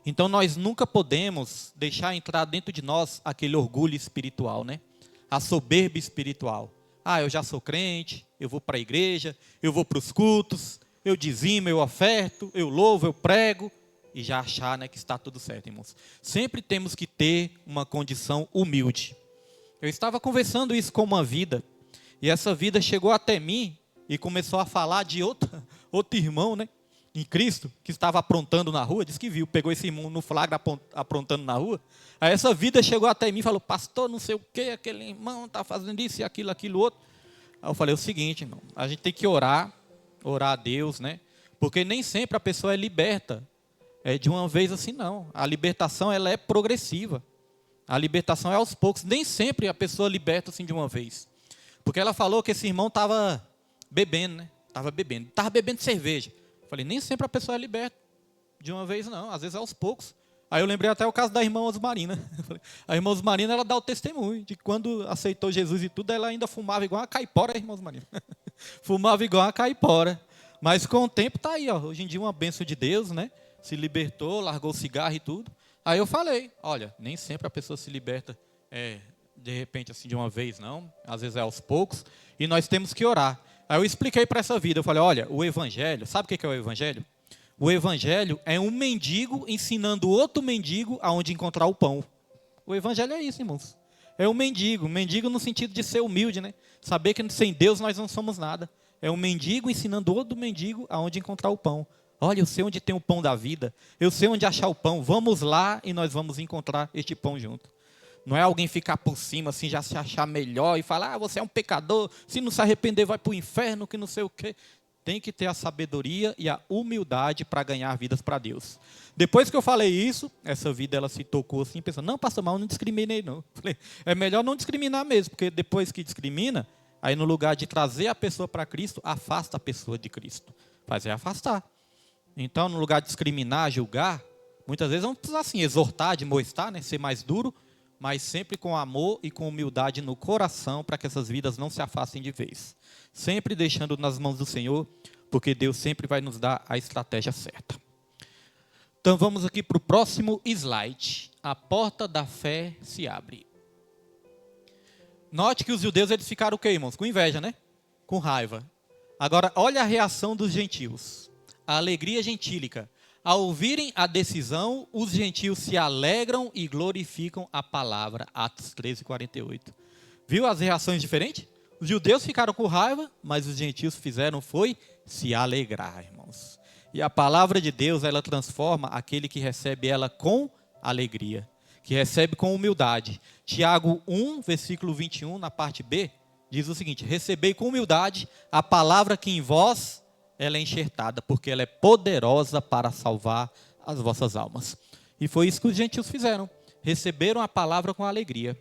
Então nós nunca podemos deixar entrar dentro de nós aquele orgulho espiritual, né? A soberba espiritual. Ah, eu já sou crente, eu vou para a igreja, eu vou para os cultos, eu dizimo, eu oferto, eu louvo, eu prego, e já achar, né, que está tudo certo, irmãos. Sempre temos que ter uma condição humilde. Eu estava conversando isso com uma vida, e essa vida chegou até mim e começou a falar de outro irmão, né, em Cristo, que estava aprontando na rua, disse que viu, pegou esse irmão no flagra aprontando na rua. Aí essa vida chegou até mim e falou: pastor, não sei o que, aquele irmão está fazendo isso e aquilo outro. Aí eu falei o seguinte, irmão, a gente tem que orar a Deus, né? Porque nem sempre a pessoa é liberta de uma vez assim, não. A libertação, ela é progressiva. A libertação é aos poucos. Nem sempre a pessoa liberta assim de uma vez. Porque ela falou que esse irmão estava bebendo, né? Estava bebendo cerveja. Eu falei, nem sempre a pessoa é liberta de uma vez, não. Às vezes é aos poucos. Aí eu lembrei até o caso da irmã Osmarina. A irmã Osmarina, ela dá o testemunho de que quando aceitou Jesus e tudo, ela ainda fumava igual uma caipora, a irmã Osmarina. Fumava igual uma caipora. Mas com o tempo está aí, ó. Hoje em dia uma bênção de Deus, né? Se libertou, largou o cigarro e tudo. Aí eu falei, olha, nem sempre a pessoa se liberta de repente assim de uma vez, não. Às vezes é aos poucos. E nós temos que orar. Aí eu expliquei para essa vida, eu falei, olha, o evangelho, sabe o que é o evangelho? O evangelho é um mendigo ensinando outro mendigo aonde encontrar o pão. O evangelho é isso, irmãos. É um mendigo no sentido de ser humilde, né? Saber que sem Deus nós não somos nada. É um mendigo ensinando outro mendigo aonde encontrar o pão. Olha, eu sei onde tem o pão da vida, eu sei onde achar o pão, vamos lá e nós vamos encontrar este pão junto. Não é alguém ficar por cima, assim, já se achar melhor e falar, ah, você é um pecador, se não se arrepender vai para o inferno, que não sei o quê. Tem que ter a sabedoria e a humildade para ganhar vidas para Deus. Depois que eu falei isso, essa vida ela se tocou assim, pensando, não, pastor, mas eu não discriminei não. Falei, é melhor não discriminar mesmo, porque depois que discrimina, aí no lugar de trazer a pessoa para Cristo, afasta a pessoa de Cristo. Faz afastar. Então, no lugar de discriminar, julgar, muitas vezes vamos precisar assim, exortar, admoestar, né, ser mais duro, mas sempre com amor e com humildade no coração, para que essas vidas não se afastem de vez. Sempre deixando nas mãos do Senhor, porque Deus sempre vai nos dar a estratégia certa. Então vamos aqui para o próximo slide. A porta da fé se abre. Note que os judeus eles ficaram o quê, irmãos? Com inveja, né? Com raiva. Agora, olha a reação dos gentios. A alegria gentílica. Ao ouvirem a decisão, os gentios se alegram e glorificam a palavra. Atos 13:48. Viu as reações diferentes? Os judeus ficaram com raiva, mas os gentios fizeram foi se alegrar, irmãos. E a palavra de Deus, ela transforma aquele que recebe ela com alegria, que recebe com humildade. Tiago 1, versículo 21, na parte B, diz o seguinte, recebei com humildade a palavra que em vós ela é enxertada, porque ela é poderosa para salvar as vossas almas. E foi isso que os gentios fizeram. Receberam a palavra com alegria.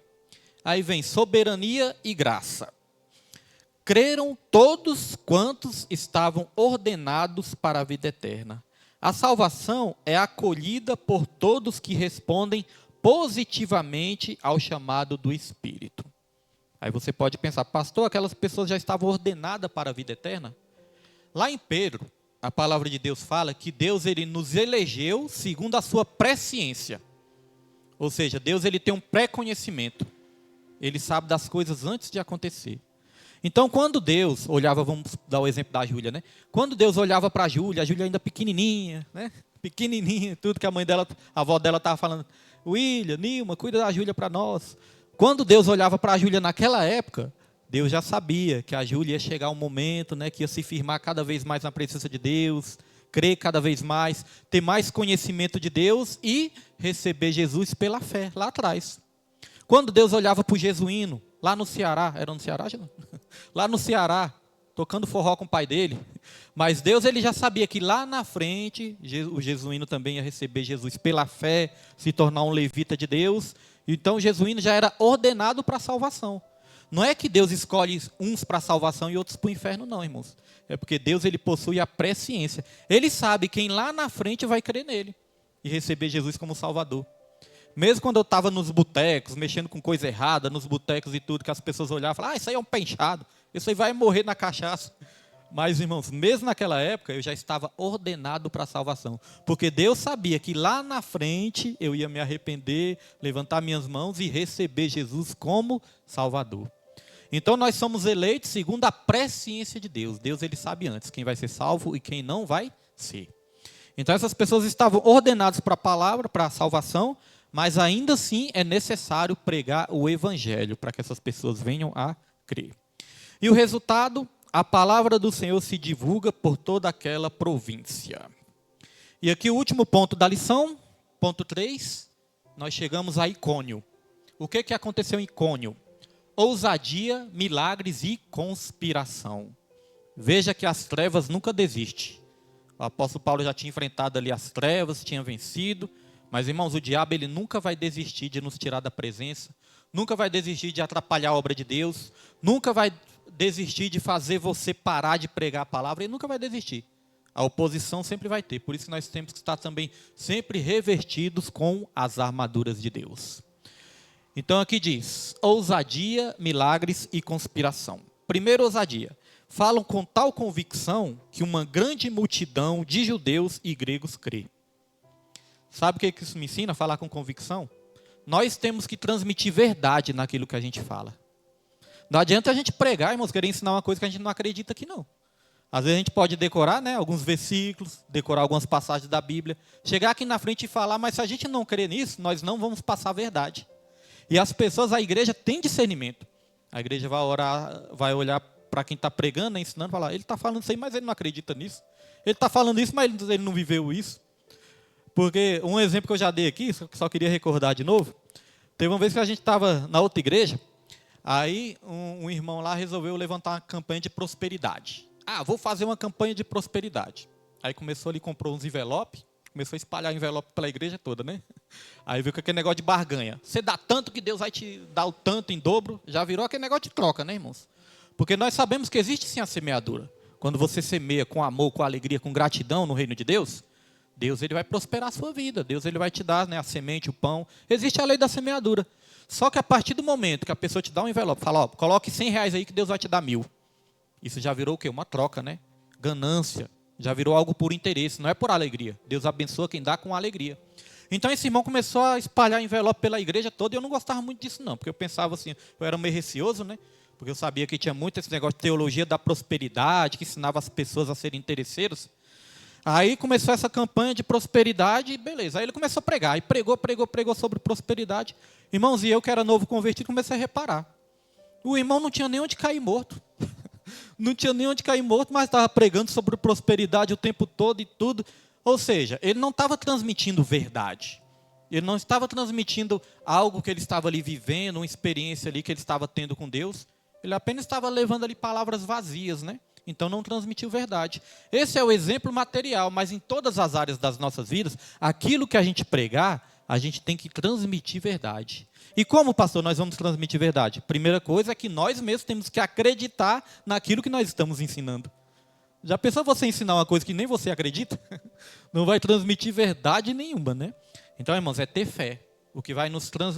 Aí vem soberania e graça. Creram todos quantos estavam ordenados para a vida eterna. A salvação é acolhida por todos que respondem positivamente ao chamado do Espírito. Aí você pode pensar, pastor, aquelas pessoas já estavam ordenadas para a vida eterna? Lá em Pedro, a palavra de Deus fala que Deus ele nos elegeu segundo a sua presciência. Ou seja, Deus ele tem um pré-conhecimento. Ele sabe das coisas antes de acontecer. Então, quando Deus olhava, vamos dar o exemplo da Júlia, né? Quando Deus olhava para a Júlia ainda pequenininha, né? Pequenininha, tudo que a avó dela estava falando, William, Nilma, cuida da Júlia para nós. Quando Deus olhava para a Júlia naquela época, Deus já sabia que a Júlia ia chegar um momento, né, que ia se firmar cada vez mais na presença de Deus, crer cada vez mais, ter mais conhecimento de Deus e receber Jesus pela fé, lá atrás. Quando Deus olhava para o Jesuíno, lá no Ceará, era no Ceará? Lá no Ceará, tocando forró com o pai dele, mas Deus ele já sabia que lá na frente, o Jesuíno também ia receber Jesus pela fé, se tornar um levita de Deus, então o Jesuíno já era ordenado para a salvação. Não é que Deus escolhe uns para a salvação e outros para o inferno, não, irmãos. É porque Deus ele possui a presciência. Ele sabe quem lá na frente vai crer nele e receber Jesus como Salvador. Mesmo quando eu estava nos botecos, mexendo com coisa errada, nos botecos e tudo, que as pessoas olhavam e falavam, isso aí é um pé inchado, isso aí vai morrer na cachaça. Mas, irmãos, mesmo naquela época, eu já estava ordenado para a salvação. Porque Deus sabia que lá na frente eu ia me arrepender, levantar minhas mãos e receber Jesus como Salvador. Então, nós somos eleitos segundo a presciência de Deus. Deus, ele sabe antes quem vai ser salvo e quem não vai ser. Então, essas pessoas estavam ordenadas para a palavra, para a salvação, mas ainda assim é necessário pregar o evangelho para que essas pessoas venham a crer. E o resultado, a palavra do Senhor se divulga por toda aquela província. E aqui o último ponto da lição, ponto 3, nós chegamos a Icônio. O que aconteceu em Icônio? Ousadia, milagres e conspiração. Veja que as trevas nunca desistem. O apóstolo Paulo já tinha enfrentado ali as trevas, tinha vencido. Mas, irmãos, o diabo ele nunca vai desistir de nos tirar da presença. Nunca vai desistir de atrapalhar a obra de Deus. Nunca vai desistir de fazer você parar de pregar a palavra. Ele nunca vai desistir. A oposição sempre vai ter. Por isso que nós temos que estar também sempre revestidos com as armaduras de Deus. Então aqui diz, ousadia, milagres e conspiração. Primeiro, ousadia. Falam com tal convicção que uma grande multidão de judeus e gregos crê. Sabe o que isso me ensina a falar com convicção? Nós temos que transmitir verdade naquilo que a gente fala. Não adianta a gente pregar, irmãos, querer ensinar uma coisa que a gente não acredita que não. Às vezes a gente pode decorar, né, alguns versículos, decorar algumas passagens da Bíblia, chegar aqui na frente e falar, mas se a gente não crer nisso, nós não vamos passar a verdade. E as pessoas, a igreja tem discernimento. A igreja vai orar, vai olhar para quem está pregando, né, ensinando, falar, ele está falando isso aí, mas ele não acredita nisso. Ele está falando isso, mas ele não viveu isso. Porque um exemplo que eu já dei aqui, só queria recordar de novo, teve uma vez que a gente estava na outra igreja, aí um irmão lá resolveu levantar uma campanha de prosperidade. Vou fazer uma campanha de prosperidade. Aí começou ali, comprou uns envelopes, começou a espalhar envelope pela igreja toda, né? Aí viu que aquele negócio de barganha. Você dá tanto que Deus vai te dar o tanto em dobro, já virou aquele negócio de troca, né, irmãos? Porque nós sabemos que existe sim a semeadura. Quando você semeia com amor, com alegria, com gratidão no reino de Deus, Deus ele vai prosperar a sua vida. Deus ele vai te dar, né, a semente, o pão. Existe a lei da semeadura. Só que a partir do momento que a pessoa te dá um envelope, fala, coloque R$100 aí que Deus vai te dar 1.000. Isso já virou o quê? Uma troca, né? Ganância. Já virou algo por interesse, não é por alegria. Deus abençoa quem dá com alegria. Então esse irmão começou a espalhar envelope pela igreja toda e eu não gostava muito disso não. Porque eu pensava assim, eu era meio receoso, né? Porque eu sabia que tinha muito esse negócio de teologia da prosperidade, que ensinava as pessoas a serem interesseiros. Aí começou essa campanha de prosperidade e beleza. Aí ele começou a pregar. Aí pregou sobre prosperidade. Irmãos, e eu que era novo convertido, comecei a reparar. O irmão não tinha nem onde cair morto. Não tinha nem onde cair morto, mas estava pregando sobre prosperidade o tempo todo e tudo. Ou seja, ele não estava transmitindo verdade. Ele não estava transmitindo algo que ele estava ali vivendo, uma experiência ali que ele estava tendo com Deus. Ele apenas estava levando ali palavras vazias, né? Então não transmitiu verdade. Esse é o exemplo material, mas em todas as áreas das nossas vidas, aquilo que a gente pregar, a gente tem que transmitir verdade. E como, pastor, nós vamos transmitir verdade? Primeira coisa é que nós mesmos temos que acreditar naquilo que nós estamos ensinando. Já pensou você ensinar uma coisa que nem você acredita? Não vai transmitir verdade nenhuma, né? Então, irmãos, é ter fé. O que vai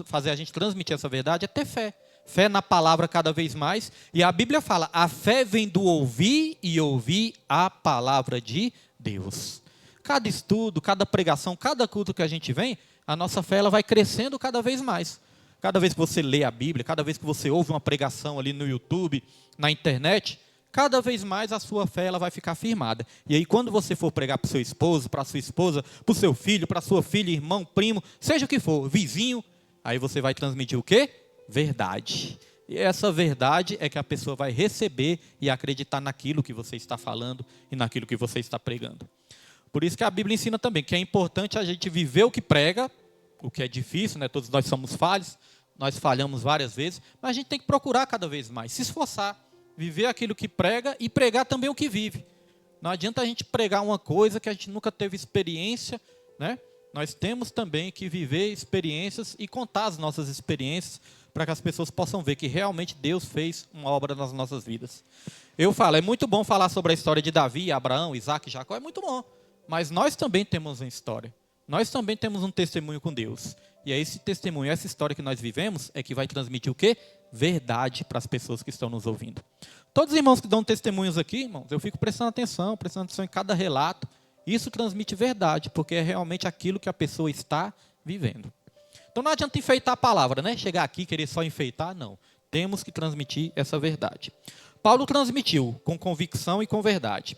fazer a gente transmitir essa verdade é ter fé. Fé na palavra cada vez mais. E a Bíblia fala, a fé vem do ouvir e ouvir a palavra de Deus. Cada estudo, cada pregação, cada culto que a gente vem, a nossa fé ela vai crescendo cada vez mais. Cada vez que você lê a Bíblia, cada vez que você ouve uma pregação ali no YouTube, na internet, cada vez mais a sua fé ela vai ficar firmada. E aí quando você for pregar para o seu esposo, para a sua esposa, para o seu filho, para a sua filha, irmão, primo, seja o que for, vizinho, aí você vai transmitir o quê? Verdade. E essa verdade é que a pessoa vai receber e acreditar naquilo que você está falando e naquilo que você está pregando. Por isso que a Bíblia ensina também que é importante a gente viver o que prega, o que é difícil, né? Todos nós somos falhos, nós falhamos várias vezes, mas a gente tem que procurar cada vez mais, se esforçar, viver aquilo que prega e pregar também o que vive. Não adianta a gente pregar uma coisa que a gente nunca teve experiência, né? Nós temos também que viver experiências e contar as nossas experiências para que as pessoas possam ver que realmente Deus fez uma obra nas nossas vidas. Eu falo, é muito bom falar sobre a história de Davi, Abraão, Isaac, Jacó, é muito bom. Mas nós também temos uma história. Nós também temos um testemunho com Deus. E é esse testemunho, essa história que nós vivemos, é que vai transmitir o quê? Verdade para as pessoas que estão nos ouvindo. Todos os irmãos que dão testemunhos aqui, irmãos, eu fico prestando atenção em cada relato. Isso transmite verdade, porque é realmente aquilo que a pessoa está vivendo. Então não adianta enfeitar a palavra, né? Chegar aqui e querer só enfeitar, não. Temos que transmitir essa verdade. Paulo transmitiu com convicção e com verdade.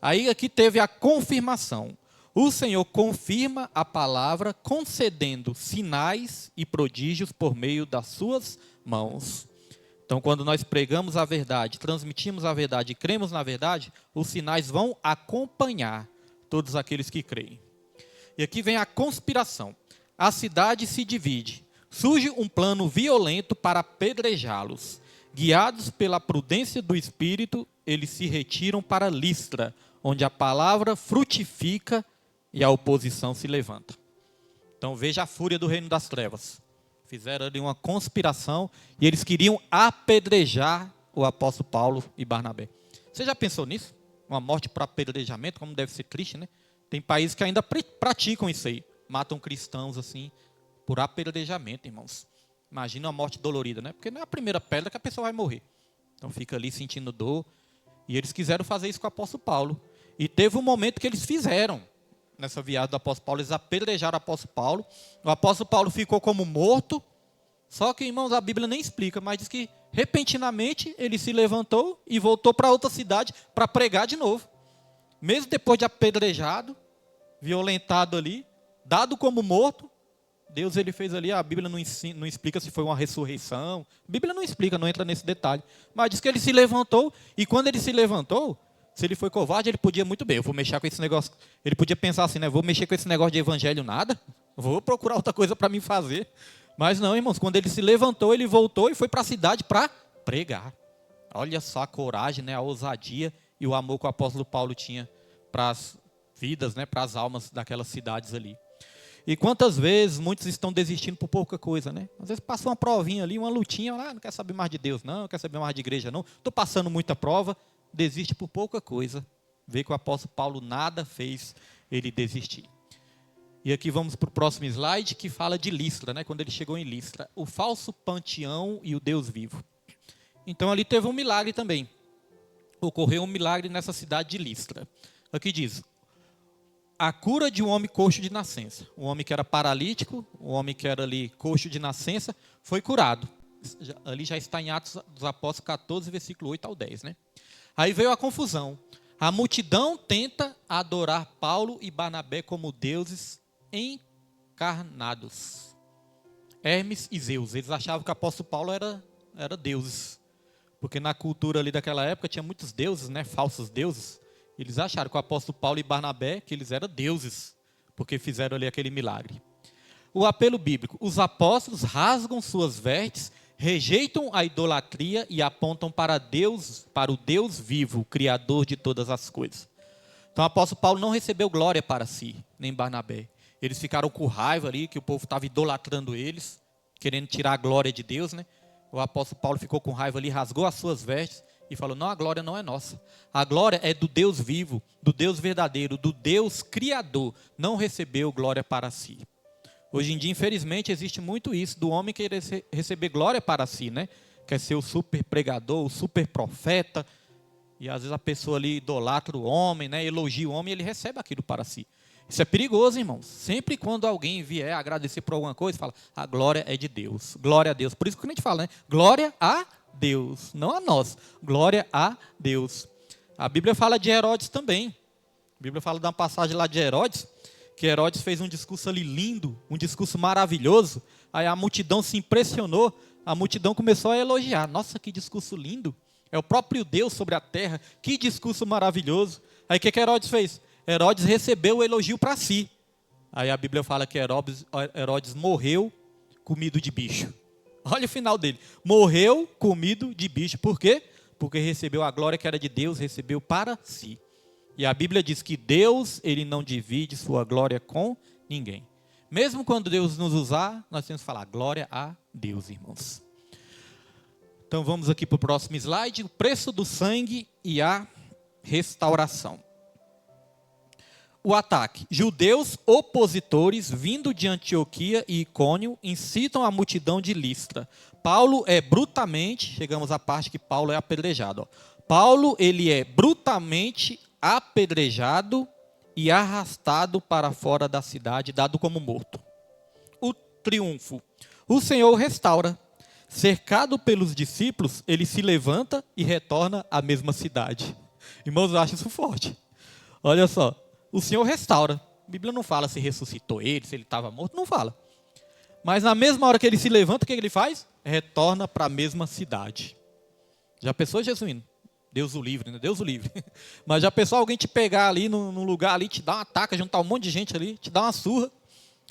Aí aqui teve a confirmação. O Senhor confirma a palavra concedendo sinais e prodígios por meio das suas mãos. Então, quando nós pregamos a verdade, transmitimos a verdade e cremos na verdade, os sinais vão acompanhar todos aqueles que creem. E aqui vem a conspiração. A cidade se divide. Surge um plano violento para apedrejá-los. Guiados pela prudência do Espírito, eles se retiram para Listra, onde a palavra frutifica e a oposição se levanta. Então veja a fúria do reino das trevas. Fizeram ali uma conspiração e eles queriam apedrejar o apóstolo Paulo e Barnabé. Você já pensou nisso? Uma morte para apedrejamento, como deve ser triste, né? Tem países que ainda praticam isso aí. Matam cristãos assim, por apedrejamento, irmãos. Imagina uma morte dolorida, né? Porque não é a primeira pedra que a pessoa vai morrer. Então fica ali sentindo dor. E eles quiseram fazer isso com o apóstolo Paulo. E teve um momento que eles fizeram. Nessa viagem do apóstolo Paulo, eles apedrejaram o apóstolo Paulo. O apóstolo Paulo ficou como morto. Só que, irmãos, a Bíblia nem explica, mas diz que repentinamente ele se levantou e voltou para outra cidade para pregar de novo. Mesmo depois de apedrejado, violentado ali, dado como morto, Deus ele fez ali, a Bíblia não explica se foi uma ressurreição. A Bíblia não explica, não entra nesse detalhe. Mas diz que ele se levantou, e quando ele se levantou, se ele foi covarde, ele podia muito bem, eu vou mexer com esse negócio. Ele podia pensar assim, né? Vou mexer com esse negócio de evangelho nada, vou procurar outra coisa para mim fazer. Mas não, irmãos, quando ele se levantou, ele voltou e foi para a cidade para pregar. Olha só a coragem, né? A ousadia e o amor que o apóstolo Paulo tinha para as vidas, né? Para as almas daquelas cidades ali. E quantas vezes muitos estão desistindo por pouca coisa, né? Às vezes passa uma provinha ali, uma lutinha, não quer saber mais de Deus não quer saber mais de igreja não, estou passando muita prova, desiste por pouca coisa. Vê que o apóstolo Paulo nada fez ele desistir. E aqui vamos para o próximo slide, que fala de Listra, né? Quando ele chegou em Listra, o falso panteão e o Deus vivo. Então ali teve um milagre também. Ocorreu um milagre nessa cidade de Listra. Aqui diz, a cura de um homem coxo de nascença. Um homem que era paralítico, um homem que era ali coxo de nascença, foi curado. Ali já está em Atos dos Apóstolos 14, versículo 8 ao 10, né? Aí veio a confusão. A multidão tenta adorar Paulo e Barnabé como deuses encarnados. Hermes e Zeus. Eles achavam que o apóstolo Paulo era deuses. Porque na cultura ali daquela época tinha muitos deuses, né? Falsos deuses. Eles acharam que o apóstolo Paulo e Barnabé, que eles eram deuses, porque fizeram ali aquele milagre. O apelo bíblico. Os apóstolos rasgam suas vestes, rejeitam a idolatria e apontam para Deus, para o Deus vivo, Criador de todas as coisas. Então o apóstolo Paulo não recebeu glória para si, nem Barnabé. Eles ficaram com raiva ali, que o povo estava idolatrando eles, querendo tirar a glória de Deus, né? O apóstolo Paulo ficou com raiva ali, rasgou as suas vestes e falou, não, a glória não é nossa. A glória é do Deus vivo, do Deus verdadeiro, do Deus criador. Não recebeu glória para si. Hoje em dia, infelizmente, existe muito isso, do homem querer receber glória para si, né? Quer ser o super pregador, o super profeta, e às vezes a pessoa ali idolatra o homem, né? Elogia o homem e ele recebe aquilo para si. Isso é perigoso, irmãos. Sempre quando alguém vier agradecer por alguma coisa, fala, a glória é de Deus. Glória a Deus. Por isso que a gente fala, né? Glória a Deus, não a nós. Glória a Deus. A Bíblia fala de Herodes também. A Bíblia fala de uma passagem lá de Herodes, que Herodes fez um discurso ali lindo, um discurso maravilhoso. Aí a multidão se impressionou, a multidão começou a elogiar. Nossa, que discurso lindo. É o próprio Deus sobre a terra. Que discurso maravilhoso. Aí o que Herodes fez? Herodes recebeu o elogio para si. Aí a Bíblia fala que Herodes morreu comido de bicho. Olha o final dele. Morreu comido de bicho. Por quê? Porque recebeu a glória que era de Deus, recebeu para si. E a Bíblia diz que Deus, ele não divide sua glória com ninguém. Mesmo quando Deus nos usar, nós temos que falar glória a Deus, irmãos. Então vamos aqui para o próximo slide. O preço do sangue e a restauração. o ataque. Judeus opositores, vindo de Antioquia e Icônio, incitam a multidão de Listra. Paulo é brutalmente, chegamos à parte que Paulo é apedrejado. Paulo, ele é brutalmente apedrejado e arrastado para fora da cidade, dado como morto. O triunfo. O Senhor restaura. Cercado pelos discípulos, ele se levanta e retorna à mesma cidade. Irmãos, eu acho isso forte. Olha só, o Senhor restaura. A Bíblia não fala se ressuscitou ele, se ele estava morto, não fala. Mas na mesma hora que ele se levanta, o que ele faz? Retorna para a mesma cidade. Já pensou, Jesuíno? Deus o livre, né? Deus o livre. Mas já pensou alguém te pegar ali num lugar ali, te dar uma ataca, juntar um monte de gente ali, te dar uma surra.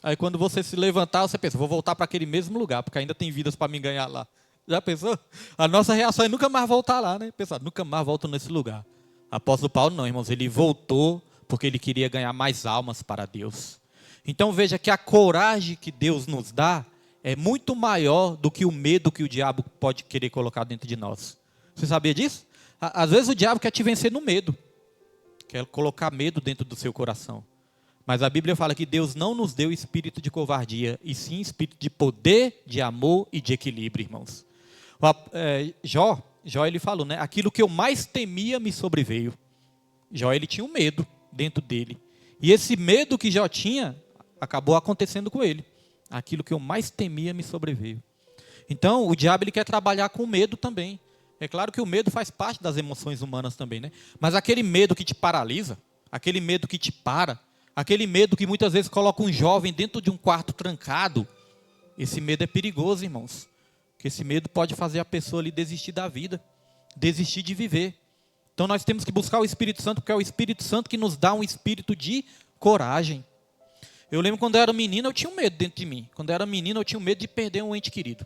Aí quando você se levantar, você pensa, vou voltar para aquele mesmo lugar, porque ainda tem vidas para me ganhar lá. Já pensou? A nossa reação é nunca mais voltar lá, né? Pensar, nunca mais volto nesse lugar. Apóstolo Paulo não, irmãos, ele voltou porque ele queria ganhar mais almas para Deus. Então veja que a coragem que Deus nos dá é muito maior do que o medo que o diabo pode querer colocar dentro de nós. Você sabia disso? Às vezes o diabo quer te vencer no medo, quer colocar medo dentro do seu coração. Mas a Bíblia fala que Deus não nos deu espírito de covardia, e sim espírito de poder, de amor e de equilíbrio, irmãos. Jó ele falou, né? Aquilo que eu mais temia me sobreveio. Jó, ele tinha um medo dentro dele. E esse medo que Jó tinha, acabou acontecendo com ele. Aquilo que eu mais temia me sobreveio. Então, o diabo ele quer trabalhar com medo também. É claro que o medo faz parte das emoções humanas também, né? Mas aquele medo que te paralisa, aquele medo que te para, aquele medo que muitas vezes coloca um jovem dentro de um quarto trancado, esse medo é perigoso, irmãos. Porque esse medo pode fazer a pessoa ali desistir da vida, desistir de viver. Então nós temos que buscar o Espírito Santo, porque é o Espírito Santo que nos dá um espírito de coragem. Eu lembro quando eu era menino, eu tinha um medo dentro de mim. Quando eu era menino, eu tinha um medo de perder um ente querido.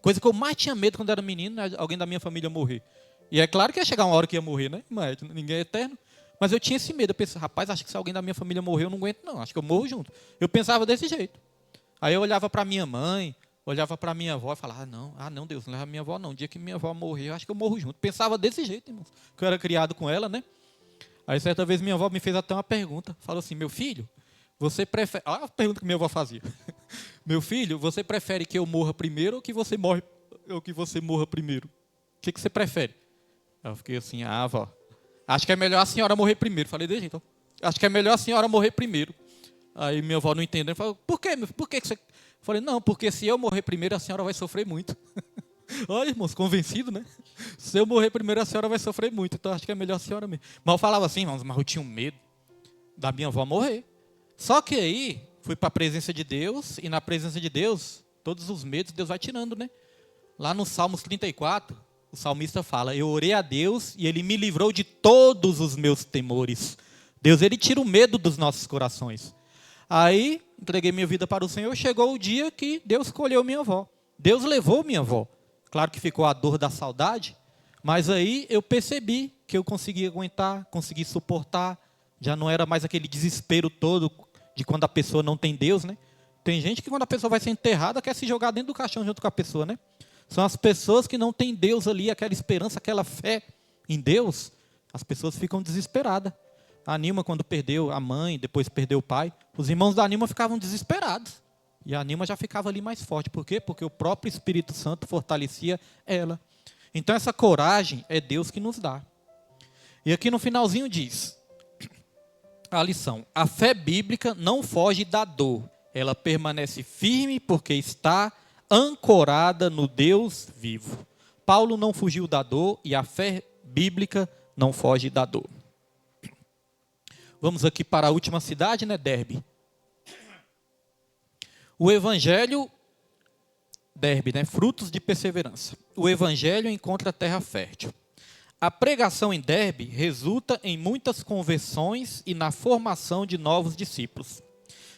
Coisa que eu mais tinha medo quando eu era menino, é alguém da minha família morrer. E é claro que ia chegar uma hora que ia morrer, né? Mas ninguém é eterno. Mas eu tinha esse medo. Eu pensei, rapaz, acho que se alguém da minha família morrer, eu não aguento não. Acho que eu morro junto. Eu pensava desse jeito. Aí eu olhava para minha mãe, olhava para minha avó e falava, não, Deus, não leva minha avó não. O dia que minha avó morrer, eu acho que eu morro junto. Pensava desse jeito, irmãos. Que eu era criado com ela, né? Aí certa vez minha avó me fez até uma pergunta. Falou assim, meu filho, você prefere... Olha a pergunta que minha avó fazia. Meu filho, você prefere que eu morra primeiro ou que você morra primeiro? O que você prefere? Eu fiquei assim, avó, acho que é melhor a senhora morrer primeiro. Falei, deixa então. Acho que é melhor a senhora morrer primeiro. Aí minha avó não entendeu. Falou, por quê? Por que você... Falei, não, porque se eu morrer primeiro, a senhora vai sofrer muito. Olha, irmãos, convencido, né? Se eu morrer primeiro, a senhora vai sofrer muito. Então, acho que é melhor a senhora mesmo. Mas eu falava assim, irmãos, mas eu tinha um medo da minha avó morrer. Só que aí, fui para a presença de Deus, e na presença de Deus, todos os medos, Deus vai tirando, né? Lá no Salmos 34, o salmista fala, eu orei a Deus, e Ele me livrou de todos os meus temores. Deus, Ele tira o medo dos nossos corações. Aí, entreguei minha vida para o Senhor, chegou o dia que Deus escolheu minha avó. Deus levou minha avó. Claro que ficou a dor da saudade, mas aí eu percebi que eu consegui aguentar, consegui suportar. Já não era mais aquele desespero todo de quando a pessoa não tem Deus, né? Tem gente que quando a pessoa vai ser enterrada, quer se jogar dentro do caixão junto com a pessoa, né? São as pessoas que não têm Deus ali, aquela esperança, aquela fé em Deus, as pessoas ficam desesperadas. A Nilma, quando perdeu a mãe, depois perdeu o pai, os irmãos da Nilma ficavam desesperados. E a Nilma já ficava ali mais forte. Por quê? Porque o próprio Espírito Santo fortalecia ela. Então essa coragem é Deus que nos dá. E aqui no finalzinho diz, a lição, a fé bíblica não foge da dor. Ela permanece firme porque está ancorada no Deus vivo. Paulo não fugiu da dor e a fé bíblica não foge da dor. Vamos aqui para a última cidade, né, Derbe. O Evangelho, Derbe, né, frutos de perseverança. O Evangelho encontra terra fértil. A pregação em Derbe resulta em muitas conversões e na formação de novos discípulos.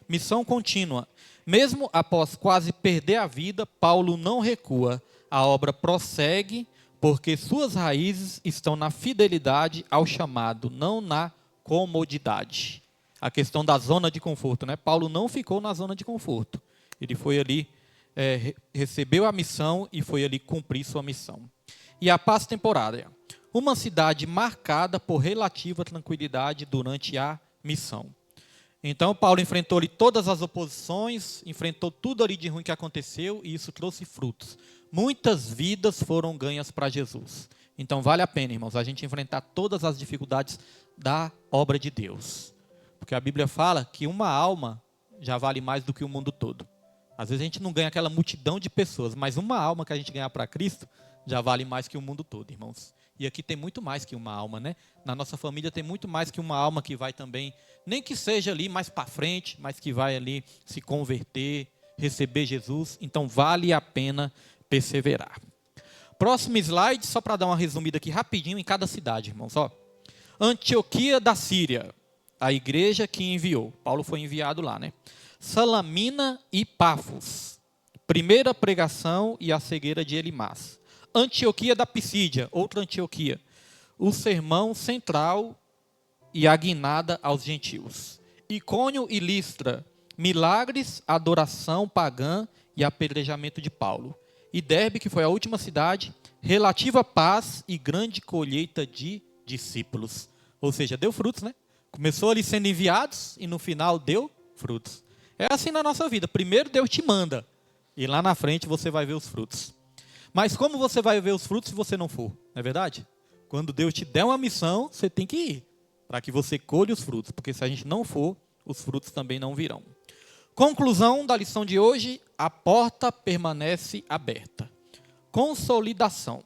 Missão contínua. Mesmo após quase perder a vida, Paulo não recua. A obra prossegue porque suas raízes estão na fidelidade ao chamado, não na comodidade. A questão da zona de conforto, né? Paulo não ficou na zona de conforto. Ele foi ali, recebeu a missão e foi ali cumprir sua missão. E a paz temporária. Uma cidade marcada por relativa tranquilidade durante a missão. Então, Paulo enfrentou ali todas as oposições, enfrentou tudo ali de ruim que aconteceu e isso trouxe frutos. Muitas vidas foram ganhas para Jesus. Então, vale a pena, irmãos, a gente enfrentar todas as dificuldades da obra de Deus. Porque a Bíblia fala que uma alma já vale mais do que o mundo todo. Às vezes a gente não ganha aquela multidão de pessoas, mas uma alma que a gente ganhar para Cristo já vale mais que o mundo todo, irmãos. E aqui tem muito mais que uma alma, né? Na nossa família tem muito mais que uma alma que vai também, nem que seja ali mais para frente, mas que vai ali se converter, receber Jesus. Então vale a pena perseverar. Próximo slide, só para dar uma resumida aqui rapidinho em cada cidade, irmãos. Ó. Antioquia da Síria, a igreja que enviou. Paulo foi enviado lá, né? Salamina e Pafos, primeira pregação e a cegueira de Elimas. Antioquia da Pisídia, outra Antioquia, o sermão central e a guinada aos gentios. Icônio e Listra, milagres, adoração pagã e apedrejamento de Paulo. E Derbe, que foi a última cidade, relativa paz e grande colheita de discípulos. Ou seja, deu frutos, né? Começou ali sendo enviados e no final deu frutos. É assim na nossa vida. Primeiro Deus te manda e lá na frente você vai ver os frutos. Mas como você vai ver os frutos se você não for? Não é verdade? Quando Deus te der uma missão, você tem que ir para que você colhe os frutos. Porque se a gente não for, os frutos também não virão. Conclusão da lição de hoje, a porta permanece aberta. Consolidação.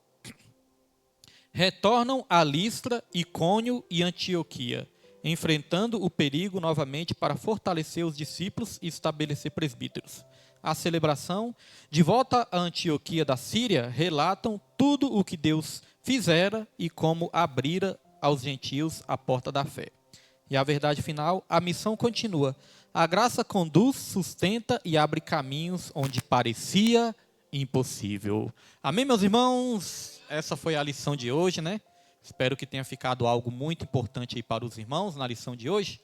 Retornam a Listra, Icônio e Antioquia, enfrentando o perigo novamente para fortalecer os discípulos e estabelecer presbíteros. A celebração, de volta à Antioquia da Síria, relatam tudo o que Deus fizera e como abrira aos gentios a porta da fé. E a verdade final, a missão continua. A graça conduz, sustenta e abre caminhos onde parecia impossível. Amém, meus irmãos? Essa foi a lição de hoje, né? Espero que tenha ficado algo muito importante aí para os irmãos na lição de hoje.